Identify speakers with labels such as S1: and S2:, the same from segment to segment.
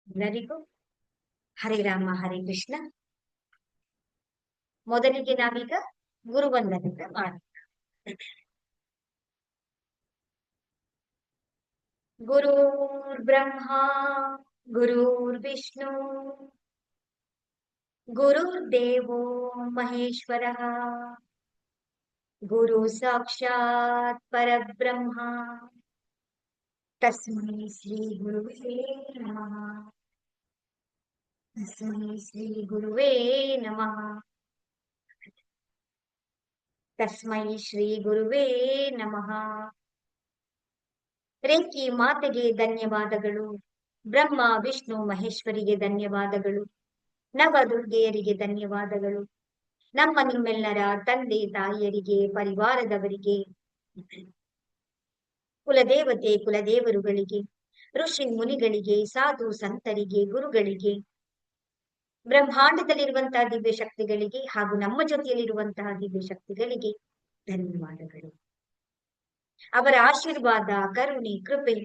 S1: ಎಲ್ಲರಿಗೂ ಹರೇ ರಾಮ ಹರೇ ಕೃಷ್ಣ. ಮೊದಲಿಗೆ ನಾವೀಗ ಗುರುವಂದನೆಯಿಂದ ಮಾಡೋಣ. ಗುರುರ್ ಬ್ರಹ್ಮ ಗುರುರ್ ವಿಷ್ಣು ಗುರುರ್ ದೇವೋ ಮಹೇಶ್ವರಃ ಗುರು ಸಾಕ್ಷಾತ್ ಪರಬ್ರಹ್ಮ ತಸ್ಮೈ ಶ್ರೀ ಗುರುವೇ ನಮಃ. ತಸ್ಮೈ ಶ್ರೀ ಗುರುವೇ ನಮಃ. ತಸ್ಮೈ ಶ್ರೀ ಗುರುವೇ ನಮಃ. ರೇಖಿ ಮಾತೆಗೆ ಧನ್ಯವಾದಗಳು. ಬ್ರಹ್ಮ ವಿಷ್ಣು ಮಹೇಶ್ವರಿಗೆ ಧನ್ಯವಾದಗಳು. ನವದುರ್ಗೆಯರಿಗೆ ಧನ್ಯವಾದಗಳು. ನಮ್ಮ ನಿಮ್ಮೆಲ್ಲರ ತಂದೆ ತಾಯಿಯರಿಗೆ, ಪರಿವಾರದವರಿಗೆ, ಕುಲದೇವತೆ ಕುಲದೇವರುಗಳಿಗೆ, ಋಷಿ ಮುನಿಗಳಿಗೆ, ಸಾಧು ಸಂತರಿಗೆ, ಗುರುಗಳಿಗೆ, ಬ್ರಹ್ಮಾಂಡದಲ್ಲಿರುವಂತಹ ದಿವ್ಯ ಶಕ್ತಿಗಳಿಗೆ ಹಾಗೂ ನಮ್ಮ ಜೊತೆಯಲ್ಲಿರುವಂತಹ ದಿವ್ಯ ಶಕ್ತಿಗಳಿಗೆ ಧನ್ಯವಾದಗಳು. ಅವರ ಆಶೀರ್ವಾದ, ಕರುಣೆ, ಕೃಪೆ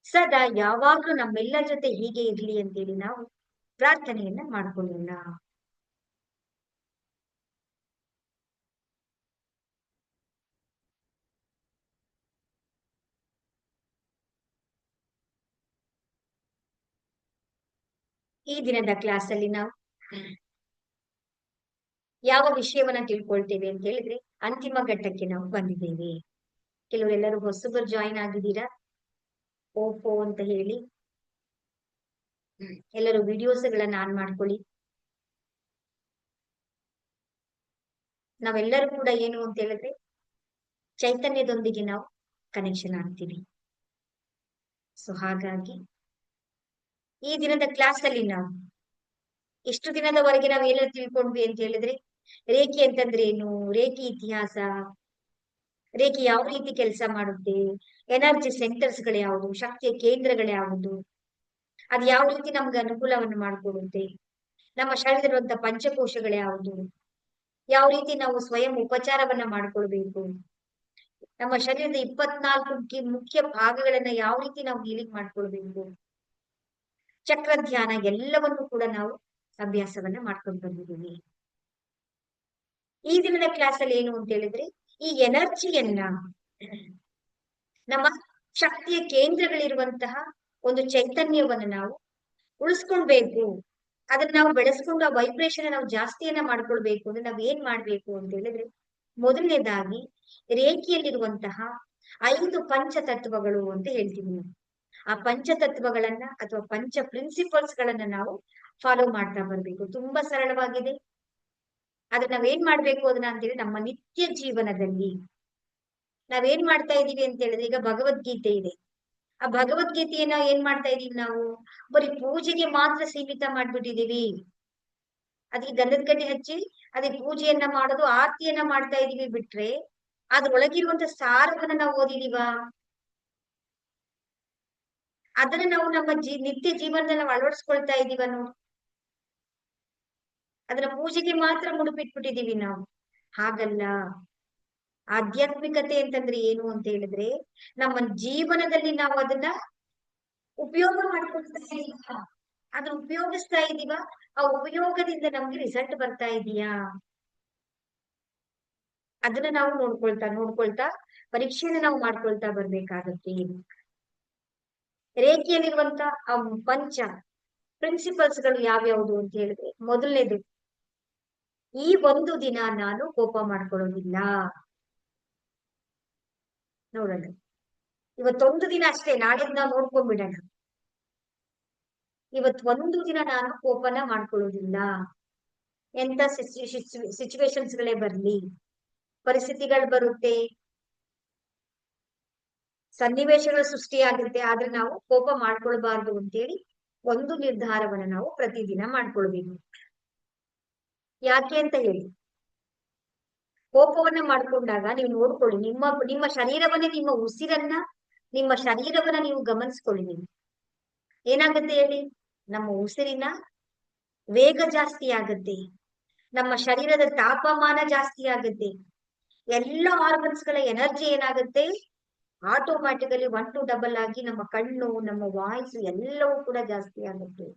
S1: ಸದಾ ಯಾವಾಗ್ಲೂ ನಮ್ಮೆಲ್ಲರ ಜೊತೆ ಹೀಗೆ ಇರ್ಲಿ ಅಂತೇಳಿ ನಾವು ಪ್ರಾರ್ಥನೆಯನ್ನ ಮಾಡ್ಕೊಳ್ಳೋಣ. ಈ ದಿನದ ಕ್ಲಾಸ್ ಅಲ್ಲಿ ನಾವು ಯಾವ ವಿಷಯವನ್ನ ತಿಳ್ಕೊಳ್ತೇವೆ ಅಂತ ಹೇಳಿದ್ರೆ, ಅಂತಿಮ ಘಟ್ಟಕ್ಕೆ ನಾವು ಬಂದಿದ್ದೇವೆ. ಕೆಲವರೆಲ್ಲರೂ ಹೊಸಬರು ಜಾಯಿನ್ ಆಗಿದ್ದೀರಾ, ಓಪೋ ಅಂತ ಹೇಳಿ. ಎಲ್ಲರೂ ವಿಡಿಯೋಸ್ಗಳನ್ನ ಆನ್ ಮಾಡ್ಕೊಳ್ಳಿ. ನಾವೆಲ್ಲರೂ ಕೂಡ ಏನು ಅಂತ ಹೇಳಿದ್ರೆ ಚೈತನ್ಯದೊಂದಿಗೆ ನಾವು ಕನೆಕ್ಷನ್ ಆಗ್ತೀವಿ. ಸೊ ಹಾಗಾಗಿ ಈ ದಿನದ ಕ್ಲಾಸ್ ಅಲ್ಲಿ ನಾವು ಇಷ್ಟು ದಿನದವರೆಗೆ ನಾವು ಎಲ್ಲ ತಿಳ್ಕೊಂಡ್ವಿ ಅಂತ ಹೇಳಿದ್ರೆ, ರೇಖಿ ಅಂತಂದ್ರೆ ಏನು, ರೇಖಿ ಇತಿಹಾಸ, ರೇಖಿ ಯಾವ ರೀತಿ ಕೆಲಸ ಮಾಡುತ್ತೆ, ಎನರ್ಜಿ ಸೆಂಟರ್ಸ್ ಗಳು ಯಾವುದು, ಶಕ್ತಿಯ ಕೇಂದ್ರಗಳು ಯಾವುದು, ಅದು ಯಾವ ರೀತಿ ನಮ್ಗೆ ಅನುಕೂಲವನ್ನು ಮಾಡಿಕೊಡುತ್ತೆ, ನಮ್ಮ ಶರೀರದಂತ ಪಂಚಕೋಶಗಳು ಯಾವುದು, ಯಾವ ರೀತಿ ನಾವು ಸ್ವಯಂ ಉಪಚಾರವನ್ನ ಮಾಡ್ಕೊಳ್ಬೇಕು, ನಮ್ಮ ಶರೀರದ 24 ಮುಖ್ಯ ಭಾಗಗಳನ್ನ ಯಾವ ರೀತಿ ನಾವು ಹೀಲಿಂಗ್ ಮಾಡ್ಕೊಳ್ಬೇಕು, ಚಕ್ರ ಧ್ಯಾನ ಎಲ್ಲವನ್ನು ಕೂಡ ನಾವು ಅಭ್ಯಾಸವನ್ನ ಮಾಡ್ಕೊಂಡು ಬಂದಿದ್ದೀವಿ. ಈ ದಿನದ ಕ್ಲಾಸ್ ಅಲ್ಲಿ ಏನು ಅಂತ ಹೇಳಿದ್ರೆ, ಈ ಎನರ್ಜಿಯನ್ನ, ನಮ್ಮ ಶಕ್ತಿಯ ಕೇಂದ್ರಗಳಿರುವಂತಹ ಒಂದು ಚೈತನ್ಯವನ್ನು ನಾವು ಉಳಿಸ್ಕೊಳ್ಬೇಕು, ಅದನ್ನ ನಾವು ಬೆಳೆಸ್ಕೊಂಡು ಆ ವೈಬ್ರೇಷನ್ ನಾವು ಜಾಸ್ತಿಯನ್ನ ಮಾಡ್ಕೊಳ್ಬೇಕು ಅಂದ್ರೆ ನಾವ್ ಏನ್ ಮಾಡ್ಬೇಕು ಅಂತ ಹೇಳಿದ್ರೆ, ಮೊದಲನೇದಾಗಿ ರೇಖಿಯಲ್ಲಿರುವಂತಹ 5 ಪಂಚತತ್ವಗಳು ಅಂತ ಹೇಳ್ತೀವಿ ನಾವು. ಆ ಪಂಚತತ್ವಗಳನ್ನ ಅಥವಾ ಪಂಚ ಪ್ರಿನ್ಸಿಪಲ್ಸ್ ಗಳನ್ನ ನಾವು ಫಾಲೋ ಮಾಡ್ತಾ ಬರ್ಬೇಕು. ತುಂಬಾ ಸರಳವಾಗಿದೆ. ಆದ್ರೆ ನಾವೇನ್ ಮಾಡ್ಬೇಕು ಅದನ್ನ ಅಂತೇಳಿ ನಮ್ಮ ನಿತ್ಯ ಜೀವನದಲ್ಲಿ ನಾವೇನ್ ಮಾಡ್ತಾ ಇದೀವಿ ಅಂತ ಹೇಳಿದ್ರೆ, ಈಗ ಭಗವದ್ಗೀತೆ ಇದೆ. ಆ ಭಗವದ್ಗೀತೆಯನ್ನ ಏನ್ ಮಾಡ್ತಾ ಇದೀವಿ ನಾವು, ಬರೀ ಪೂಜೆಗೆ ಮಾತ್ರ ಸೀಮಿತ ಮಾಡ್ಬಿಟ್ಟಿದೀವಿ. ಅದಕ್ಕೆ ಗಂಧದ ಕಡ್ಡಿ ಹಚ್ಚಿ ಅದಕ್ಕೆ ಪೂಜೆಯನ್ನ ಮಾಡೋದು, ಆರತಿಯನ್ನ ಮಾಡ್ತಾ ಇದೀವಿ ಬಿಟ್ರೆ ಅದ್ರೊಳಗಿರುವಂತ ಸಾರವನ್ನ ನಾವು ಓದಿದೀವ, ಅದನ್ನ ನಾವು ನಮ್ಮ ನಿತ್ಯ ಜೀವನದಲ್ಲಿ ನಾವು ಅಳವಡಿಸ್ಕೊಳ್ತಾ ಇದೀವ ನಾವು. ಅದನ್ನ ಪೂಜೆಗೆ ಮಾತ್ರ ಮುಡುಪಿಟ್ಬಿಟ್ಟಿದೀವಿ ನಾವು. ಹಾಗಲ್ಲ. ಆಧ್ಯಾತ್ಮಿಕತೆ ಅಂತಂದ್ರೆ ಏನು ಅಂತ ಹೇಳಿದ್ರೆ, ನಮ್ಮ ಜೀವನದಲ್ಲಿ ನಾವು ಅದನ್ನ ಉಪಯೋಗ ಮಾಡ್ಕೊಳ್ತಾ ಇದೀವ, ಅದನ್ನ ಉಪಯೋಗಿಸ್ತಾ ಇದೀವ, ಆ ಉಪಯೋಗದಿಂದ ನಮ್ಗೆ ರಿಸಲ್ಟ್ ಬರ್ತಾ ಇದೆಯಾ, ಅದನ್ನ ನಾವು ನೋಡ್ಕೊಳ್ತಾ ಪರೀಕ್ಷೆನ ನಾವು ಮಾಡ್ಕೊಳ್ತಾ ಬರ್ಬೇಕಾಗತ್ತೆ. ರೇಖೆಯಲ್ಲಿರುವಂತ ಆ ಪಂಚ ಪ್ರಿನ್ಸಿಪಲ್ಸ್ ಗಳು ಯಾವ್ಯಾವುದು ಅಂತ ಹೇಳಿದ್ರೆ, ಮೊದಲನೇದು, ಈ ಒಂದು ದಿನ ನಾನು ಕೋಪ ಮಾಡ್ಕೊಳ್ಳೋದಿಲ್ಲ. ನೋಡೋಣ, ಇವತ್ತೊಂದು ದಿನ ಅಷ್ಟೇ, ನಾಳೆ ನಾವು ನೋಡ್ಕೊಂಡ್ಬಿಡೋಣ. ಒಂದು ದಿನ ನಾನು ಕೋಪನ ಮಾಡ್ಕೊಳ್ಳೋದಿಲ್ಲ. ಎಂತ ಸಿಚುವೇಶನ್ಸ್ ಗಳೇ ಬರ್ಲಿ, ಪರಿಸ್ಥಿತಿಗಳು ಬರುತ್ತೆ, ಸನ್ನಿವೇಶಗಳು ಸೃಷ್ಟಿಯಾಗುತ್ತೆ, ಆದ್ರೆ ನಾವು ಕೋಪ ಮಾಡ್ಕೊಳ್ಬಾರ್ದು ಅಂತೇಳಿ ಒಂದು ನಿರ್ಧಾರವನ್ನ ನಾವು ಪ್ರತಿದಿನ ಮಾಡ್ಕೊಳ್ಬೇಕು. ಯಾಕೆ ಅಂತ ಹೇಳಿ, ಕೋಪವನ್ನ ಮಾಡ್ಕೊಂಡಾಗ ನೀವು ನೋಡ್ಕೊಳ್ಳಿ, ನಿಮ್ಮ ಶರೀರವನ್ನೇ, ನಿಮ್ಮ ಉಸಿರನ್ನ, ನಿಮ್ಮ ಶರೀರವನ್ನ ನೀವು ಗಮನಿಸ್ಕೊಳ್ಳಿ. ನೀವು ಏನಾಗುತ್ತೆ ಹೇಳಿ, ನಮ್ಮ ಉಸಿರಿನ ವೇಗ ಜಾಸ್ತಿ ಆಗತ್ತೆ, ನಮ್ಮ ಶರೀರದ ತಾಪಮಾನ ಜಾಸ್ತಿ ಆಗುತ್ತೆ, ಎಲ್ಲ ಆರ್ಗನ್ಸ್ ಗಳ ಎನರ್ಜಿ ಏನಾಗುತ್ತೆ, ಆಟೋಮ್ಯಾಟಿಕಲಿ 1 to 2 ಆಗಿ ನಮ್ಮ ಕಣ್ಣು, ನಮ್ಮ ವಾಯ್ಸ್ ಎಲ್ಲವೂ ಕೂಡ ಜಾಸ್ತಿ ಆಗುತ್ತೆ.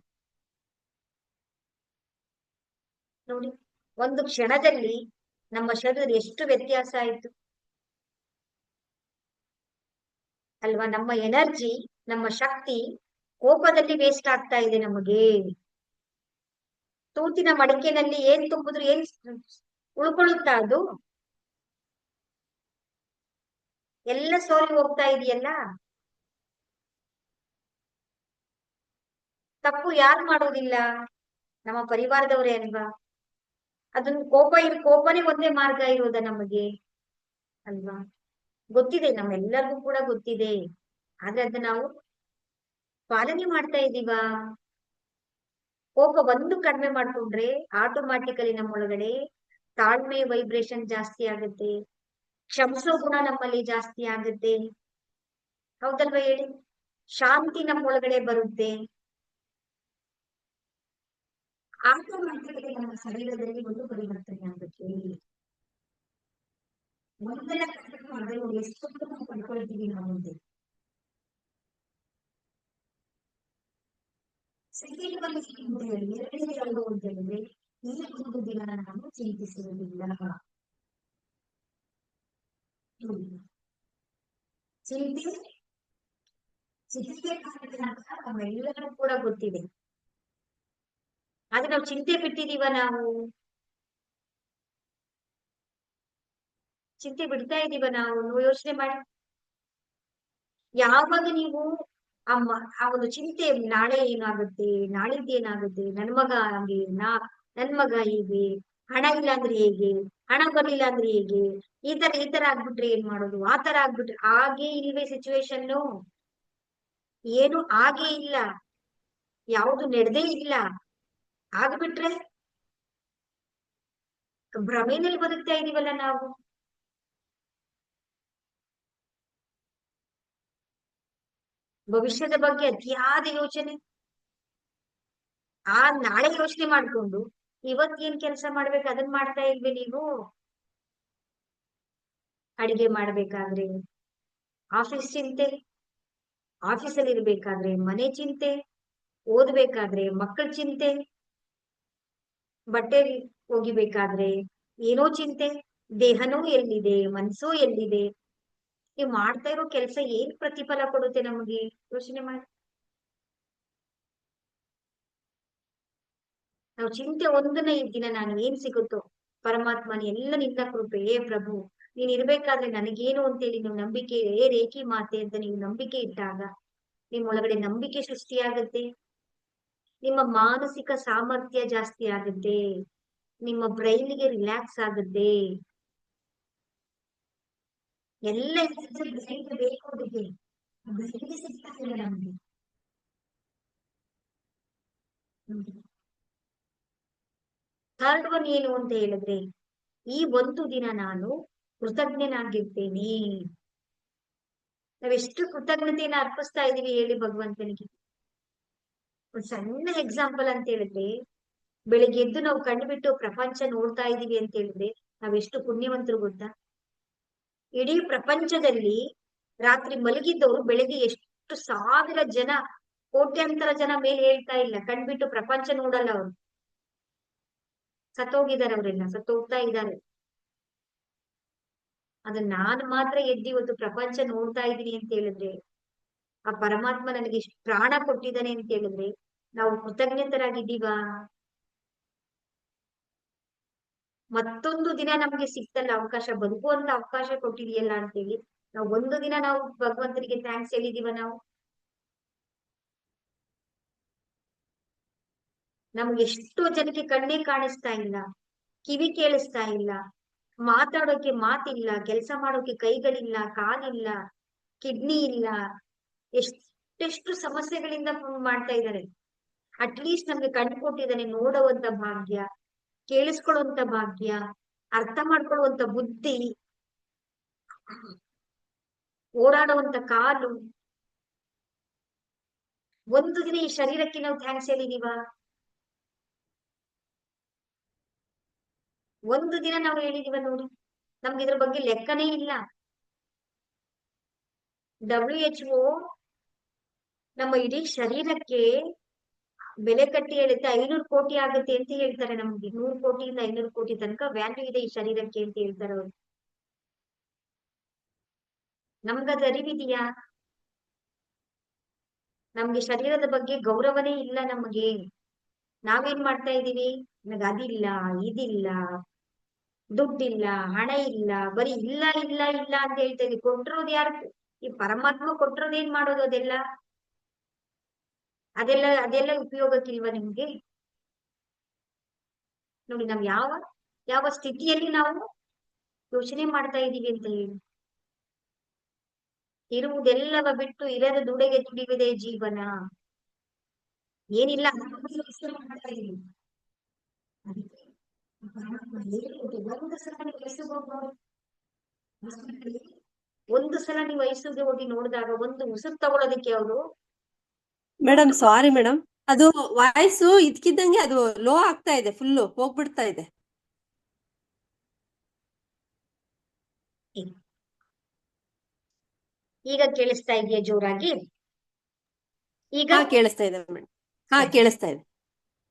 S1: ನೋಡಿ, ಒಂದು ಕ್ಷಣದಲ್ಲಿ ನಮ್ಮ ಶರೀರ ಎಷ್ಟು ವ್ಯತ್ಯಾಸ ಆಯ್ತು ಅಲ್ವಾ? ನಮ್ಮ ಎನರ್ಜಿ, ನಮ್ಮ ಶಕ್ತಿ ಕೋಪದಲ್ಲಿ ವೇಸ್ಟ್ ಆಗ್ತಾ ಇದೆ ನಮಗೆ. ತೂತಿನ ಮಡಿಕೆನಲ್ಲಿ ಏನ್ ತುಂಬಿದ್ರು ಏನ್ ಉಳ್ಕೊಳ್ಳುತ್ತಾ ಅದು? ಎಲ್ಲ ಸೋರಿ ಹೋಗ್ತಾ ಇದೆಯಲ್ಲ. ತಪ್ಪು ಯಾರು ಮಾಡೋದಿಲ್ಲ? ನಮ್ಮ ಪರಿವಾರದವರೇ ಅಲ್ವಾ? ಅದನ್ನ ಕೋಪನೇ ಒಂದೇ ಮಾರ್ಗ ಇರೋದ ನಮಗೆ ಅಲ್ವಾ? ಗೊತ್ತಿದೆ, ನಮ್ಮೆಲ್ಲರಿಗೂ ಕೂಡ ಗೊತ್ತಿದೆ. ಆದ್ರೆ ಅದನ್ನ ನಾವು ಪಾಲನೆ ಮಾಡ್ತಾ ಇದೀವಾ? ಕೋಪ ಒಂದು ಕಡಿಮೆ ಮಾಡ್ಕೊಂಡ್ರೆ ಆಟೋಮ್ಯಾಟಿಕಲಿ ನಮ್ಮೊಳಗಡೆ ತಾಳ್ಮೆ ವೈಬ್ರೇಷನ್ ಜಾಸ್ತಿ ಆಗುತ್ತೆ, ಕ್ಷಮಿಸೋ ಗುಣ ನಮ್ಮಲ್ಲಿ ಜಾಸ್ತಿ ಆಗುತ್ತೆ. ಹೌದಲ್ವಾ ಹೇಳಿ? ಶಾಂತಿ ನಮ್ಮೊಳಗಡೆ ಬರುತ್ತೆ. ಆಟೋಮ್ಯಾಟಿಕಲಿ ನಮ್ಮ ಶರೀರದಲ್ಲಿ ಒಂದು ಪರಿವರ್ತನೆ ಆಗುತ್ತೆ. ಒಂದೆಲ್ಲ ಕಡಿಮೆ ಮಾಡಿದ್ರೆ ಎಷ್ಟೊಂದು ನಾವು ಪಡ್ಕೊಳ್ತೀವಿ ನಾವು ಮುಂದೆ. ಸೆಕೆಂಡ್ ಒಂದು ಅಂತ ಹೇಳಿ, ಎರಡನೇ ಯಾವುದು ಅಂತ ಹೇಳಿದ್ರೆ, ಈ ಒಂದು ದಿನ ನಾನು ಚಿಂತಿಸುವುದಿಲ್ಲ. ಚಿಂತೆ ಚಿಂತೆ ಕಾರಣ ಅಂತ ನಮ್ಮೆಲ್ಲರೂ ಕೂಡ ಗೊತ್ತಿದೆ. ಆದ್ರೆ ನಾವು ಚಿಂತೆ ಬಿಟ್ಟಿದೀವ? ನಾವು ಚಿಂತೆ ಬಿಡ್ತಾ ಇದೀವ? ನಾವು ಯೋಚನೆ ಮಾಡಿ, ಯಾವಾಗ ನೀವು ಆ ಒಂದು ಚಿಂತೆ, ನಾಳೆ ಏನಾಗುತ್ತೆ, ನಾಳಿದ್ದೇನಾಗುತ್ತೆ, ನನ್ ಮಗ ಹಂಗೆ, ನನ್ ಮಗ ಹೀಗೆ, ಹಣ ಇಲ್ಲ ಅಂದ್ರೆ ಹೇಗೆ, ಹಣ ಬರ್ಲಿಲ್ಲ ಅಂದ್ರೆ ಹೇಗೆ, ಈ ತರ ಆಗ್ಬಿಟ್ರೆ ಏನ್ ಮಾಡೋದು, ಆ ತರ ಆಗ್ಬಿಟ್ರೆ, ಹಾಗೆ ಇಲ್ವೇ ಸಿಚುವೇಶನ್? ಏನು ಹಾಗೆ ಇಲ್ಲ, ಯಾವುದು ನಡೆದೇ ಇಲ್ಲ. ಆಗ್ಬಿಟ್ರೆ ಭ್ರಮೆನಲ್ಲಿ ಬದುಕ್ತಾ ಇದೀವಲ್ಲ ನಾವು. ಭವಿಷ್ಯದ ಬಗ್ಗೆ ಅತಿಯಾದ ಯೋಚನೆ. ನಾಳೆ ಯೋಚನೆ ಮಾಡ್ಕೊಂಡು ಇವತ್ ಏನ್ ಕೆಲಸ ಮಾಡ್ಬೇಕು ಅದನ್ನ ಮಾಡ್ತಾ ಇಲ್ವೇ ನೀವು? ಅಡಿಗೆ ಮಾಡ್ಬೇಕಾದ್ರೆ ಆಫೀಸ್ ಚಿಂತೆ, ಆಫೀಸಲ್ಲಿ ಇರ್ಬೇಕಾದ್ರೆ ಮನೆ ಚಿಂತೆ, ಓದ್ಬೇಕಾದ್ರೆ ಮಕ್ಕಳ ಚಿಂತೆ, ಬಟ್ಟೆ ಒಗಿಬೇಕಾದ್ರೆ ಏನೋ ಚಿಂತೆ, ದೇಹನೂ ಎಲ್ಲಿದೆ, ಮನ್ಸೂ ಎಲ್ಲಿದೆ? ನೀವು ಮಾಡ್ತಾ ಇರೋ ಕೆಲಸ ಏನ್ ಪ್ರತಿಫಲ ಕೊಡುತ್ತೆ ನಮಗೆ? ಯೋಚನೆ ಮಾಡಿ. ನಾವು ಚಿಂತೆ ಒಂದನ್ನ ಈ ದಿನ ನಾನು ಏನ್ ಸಿಗುತ್ತೋ ಪರಮಾತ್ಮನ ಎಲ್ಲ ನಿನ್ನ ಕೃಪೆ, ಏ ಪ್ರಭು ನೀನ್ ಇರ್ಬೇಕಾದ್ರೆ ನನಗೇನು ಅಂತೇಳಿ ನೀವು ನಂಬಿಕೆ, ರೇಖಿ ಮಾತೆ ಅಂತ ನೀವು ನಂಬಿಕೆ ಇಟ್ಟಾಗ ನಿಮ್ ಒಳಗಡೆ ನಂಬಿಕೆ ಸೃಷ್ಟಿಯಾಗುತ್ತೆ, ನಿಮ್ಮ ಮಾನಸಿಕ ಸಾಮರ್ಥ್ಯ ಜಾಸ್ತಿ ಆಗುತ್ತೆ, ನಿಮ್ಮ ಬ್ರೈನ್ಗೆ ರಿಲ್ಯಾಕ್ಸ್ ಆಗುತ್ತೆ. ಎಲ್ಲ ಬ್ರೈನ್ಗೆ ಬೇಕು, ಅದಕ್ಕೆ ಬ್ರೈನ್ಗೆ ಸಿಗ್ತಾ ಇಲ್ಲ ನಮ್ಗೆ. ಥರ್ಡ್ ಒನ್ ಏನು ಅಂತ ಹೇಳಿದ್ರೆ, ಈ ಒಂದು ದಿನ ನಾನು ಕೃತಜ್ಞನಾಗಿರ್ತೇನೆ. ನಾವೆಷ್ಟು ಕೃತಜ್ಞತೆಯನ್ನ ಅರ್ಪಿಸ್ತಾ ಇದೀವಿ ಹೇಳಿ ಭಗವಂತನಿಗೆ? ಒಂದ್ ಸಣ್ಣ ಎಕ್ಸಾಂಪಲ್ ಅಂತ ಹೇಳಿದ್ರೆ, ಬೆಳಿಗ್ಗೆ ಎದ್ದು ನಾವು ಕಣ್ಣು ಬಿಟ್ಟು ಪ್ರಪಂಚ ನೋಡ್ತಾ ಇದೀವಿ ಅಂತ ಹೇಳಿದ್ರೆ ನಾವೆಷ್ಟು ಪುಣ್ಯವಂತರು ಗೊತ್ತಾ? ಇಡೀ ಪ್ರಪಂಚದಲ್ಲಿ ರಾತ್ರಿ ಮಲಗಿದ್ದವರು ಬೆಳಿಗ್ಗೆ ಎಷ್ಟು ಸಾವಿರ ಜನ, ಕೋಟ್ಯಾಂತರ ಜನ ಮೇಲೆ ಹೇಳ್ತಾ ಇಲ್ಲ, ಕಣ್ಬಿಟ್ಟು ಪ್ರಪಂಚ ನೋಡಲ್ಲ ಅವರು. ಸತ್ತೋಗಿದ್ದಾರೆ, ಅವರೆಲ್ಲ ಸತ್ತೋಗ್ತಾ ಇದ್ದಾರೆ. ಅದು ನಾನು ಮಾತ್ರ ಎದ್ದು ಇವತ್ತು ಪ್ರಪಂಚ ನೋಡ್ತಾ ಇದ್ದೀನಿ ಅಂತ ಹೇಳಿದ್ರೆ, ಆ ಪರಮಾತ್ಮ ನನಗೆ ಇಷ್ಟು ಪ್ರಾಣ ಕೊಟ್ಟಿದ್ದಾನೆ ಅಂತ ಹೇಳಿದ್ರೆ ನಾವು ಕೃತಜ್ಞತರಾಗಿದ್ದೀವಾ? ಮತ್ತೊಂದು ದಿನ ನಮ್ಗೆ ಸಿಕ್ತಲ್ಲ ಅವಕಾಶ, ಬದುಕುವಂತ ಅವಕಾಶ ಕೊಟ್ಟಿದೆಯಲ್ಲ ಅಂತೇಳಿ ನಾವು ಒಂದು ದಿನ ನಾವು ಭಗವಂತನಿಗೆ ಥ್ಯಾಂಕ್ಸ್ ಹೇಳಿದೀವ? ನಾವು ನಮ್ಗೆ ಎಷ್ಟೋ ಜನಕ್ಕೆ ಕಣ್ಣೇ ಕಾಣಿಸ್ತಾ ಇಲ್ಲ, ಕಿವಿ ಕೇಳಿಸ್ತಾ ಇಲ್ಲ, ಮಾತಾಡೋಕೆ ಮಾತಿಲ್ಲ, ಕೆಲಸ ಮಾಡೋಕೆ ಕೈಗಳಿಲ್ಲ, ಕಾಲಿಲ್ಲ, ಕಿಡ್ನಿ ಇಲ್ಲ, ಎಷ್ಟೆಷ್ಟು ಸಮಸ್ಯೆಗಳಿಂದ ಮಾಡ್ತಾ ಇದ್ದಾರೆ. ಅಟ್ಲೀಸ್ಟ್ ನಮ್ಗೆ ಕಣ್ಣು ಕೊಟ್ಟಿದ್ದಾನೆ, ನೋಡುವಂತ ಭಾಗ್ಯ, ಕೇಳಿಸ್ಕೊಳ್ಳುವಂತ ಭಾಗ್ಯ, ಅರ್ಥ ಮಾಡ್ಕೊಳ್ಳುವಂತ ಬುದ್ಧಿ, ಓಡಾಡುವಂತ ಕಾಲು. ಒಂದು ದಿನ ಈ ಶರೀರಕ್ಕೆ ನಾವು ಥ್ಯಾಂಕ್ಸ್ ಹೇಳಿದೀವ? ಒಂದು ದಿನ ನಾವು ಹೇಳಿದೀವ ನೋಡಿ? ನಮ್ಗೆ ಇದ್ರ ಬಗ್ಗೆ ಲೆಕ್ಕನೇ ಇಲ್ಲ. WHO ನಮ್ಮ ಇಡೀ ಶರೀರಕ್ಕೆ ಬೆಲೆ ಕಟ್ಟಿ ಹೇಳುತ್ತೆ 500 ಕೋಟಿ ಆಗುತ್ತೆ ಅಂತ ಹೇಳ್ತಾರೆ. ನಮ್ಗೆ 100 ಕೋಟಿಯಿಂದ 500 ಕೋಟಿ ತನಕ ವ್ಯಾಲ್ಯೂ ಇದೆ ಈ ಶರೀರಕ್ಕೆ ಅಂತ ಹೇಳ್ತಾರೆ ಅವ್ರು. ನಮ್ಗದು ಅರಿವಿದೆಯಾ? ನಮ್ಗೆ ಶರೀರದ ಬಗ್ಗೆ ಗೌರವನೇ ಇಲ್ಲ ನಮ್ಗೆ. ನಾವೇನ್ ಮಾಡ್ತಾ ಇದೀವಿ, ನನಗೆ ಅದಿಲ್ಲ, ಇದಿಲ್ಲ, ದುಡ್ಡಿಲ್ಲ, ಹಣ ಇಲ್ಲ, ಬರೀ ಇಲ್ಲ ಇಲ್ಲ ಇಲ್ಲ ಅಂತ ಹೇಳ್ತಾ ಇದೀವಿ. ಕೊಟ್ಟಿರೋದು ಯಾರು? ಈ ಪರಮಾತ್ಮ ಕೊಟ್ಟಿರೋದು ಏನ್ ಮಾಡೋದು ಅದೆಲ್ಲ? ಅದೆಲ್ಲ ಉಪಯೋಗಕ್ಕಿಲ್ವಾ ನಿಮ್ಗೆ? ನೋಡಿ, ನಾವ್ ಯಾವ ಯಾವ ಸ್ಥಿತಿಯಲ್ಲಿ ನಾವು ಯೋಚನೆ ಮಾಡ್ತಾ ಇದೀವಿ ಅಂತ ಹೇಳಿ. ಇರುವುದೆಲ್ಲವ ಬಿಟ್ಟು ಇರದ ದುಡೆಗೆ ದುಡಿಯುವುದೇ ಜೀವನ. ಏನಿಲ್ಲ ಮಾಡ್ತಾ ಇದೀವಿ. ಅದಕ್ಕೆ ಪರಮಾತ್ಮ ಹೇಳ್ಕೊಟ್ಟು ಒಂದು ಸಲ ನೀವು ವಯಸ್ಸಿಗೆ ಹೋಗ್ಬೋದು. ಒಂದು ಸಲ ನೀವು ವಯಸ್ಸಿಗೆ ಹೋಗಿ ನೋಡಿದಾಗ ಒಂದು ಉಸಿರು ತಗೊಳ್ಳೋದಕ್ಕೆ ಅವರು
S2: ಮೇಡಮ್ ಸಾರಿ ಮೇಡಮ್, ಅದು ವಾಯ್ಸು ಇದ್ಕಿದ್ದಂಗೆ ಅದು ಲೋ ಆಗ್ತಾ ಇದೆ, ಫುಲ್ಲು ಹೋಗ್ಬಿಡ್ತಾ ಇದೆ.
S1: ಈಗ ಕೇಳಿಸ್ತಾ ಇದೆಯಾ ಜೋರಾಗಿ? ಈಗ
S2: ಕೇಳಿಸ್ತಾ ಇದೆ ಮೇಡಮ್. ಕೇಳಿಸ್ತಾ ಇದೆ.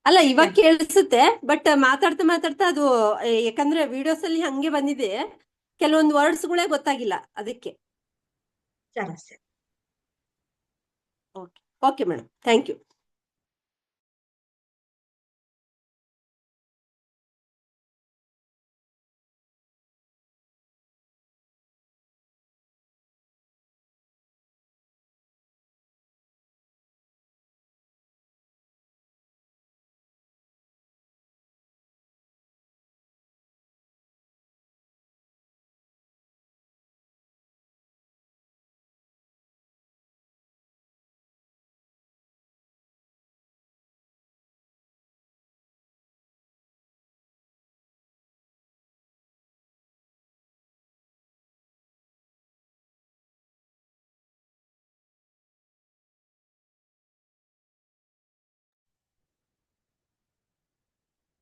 S2: ಅಲ್ಲ, ಇವಾಗ ಕೇಳಿಸುತ್ತೆ, ಬಟ್ ಮಾತಾಡ್ತಾ ಮಾತಾಡ್ತಾ ಅದು, ಯಾಕಂದ್ರೆ ವಿಡಿಯೋಸ್ ಅಲ್ಲಿ ಹಂಗೆ ಬಂದಿದೆ, ಕೆಲವೊಂದು ವರ್ಡ್ಸ್ ಗಳೇ ಗೊತ್ತಾಗಿಲ್ಲ ಅದಕ್ಕೆ.
S1: ಸರಿ ಸರಿ,
S2: okay okay madam, thank you.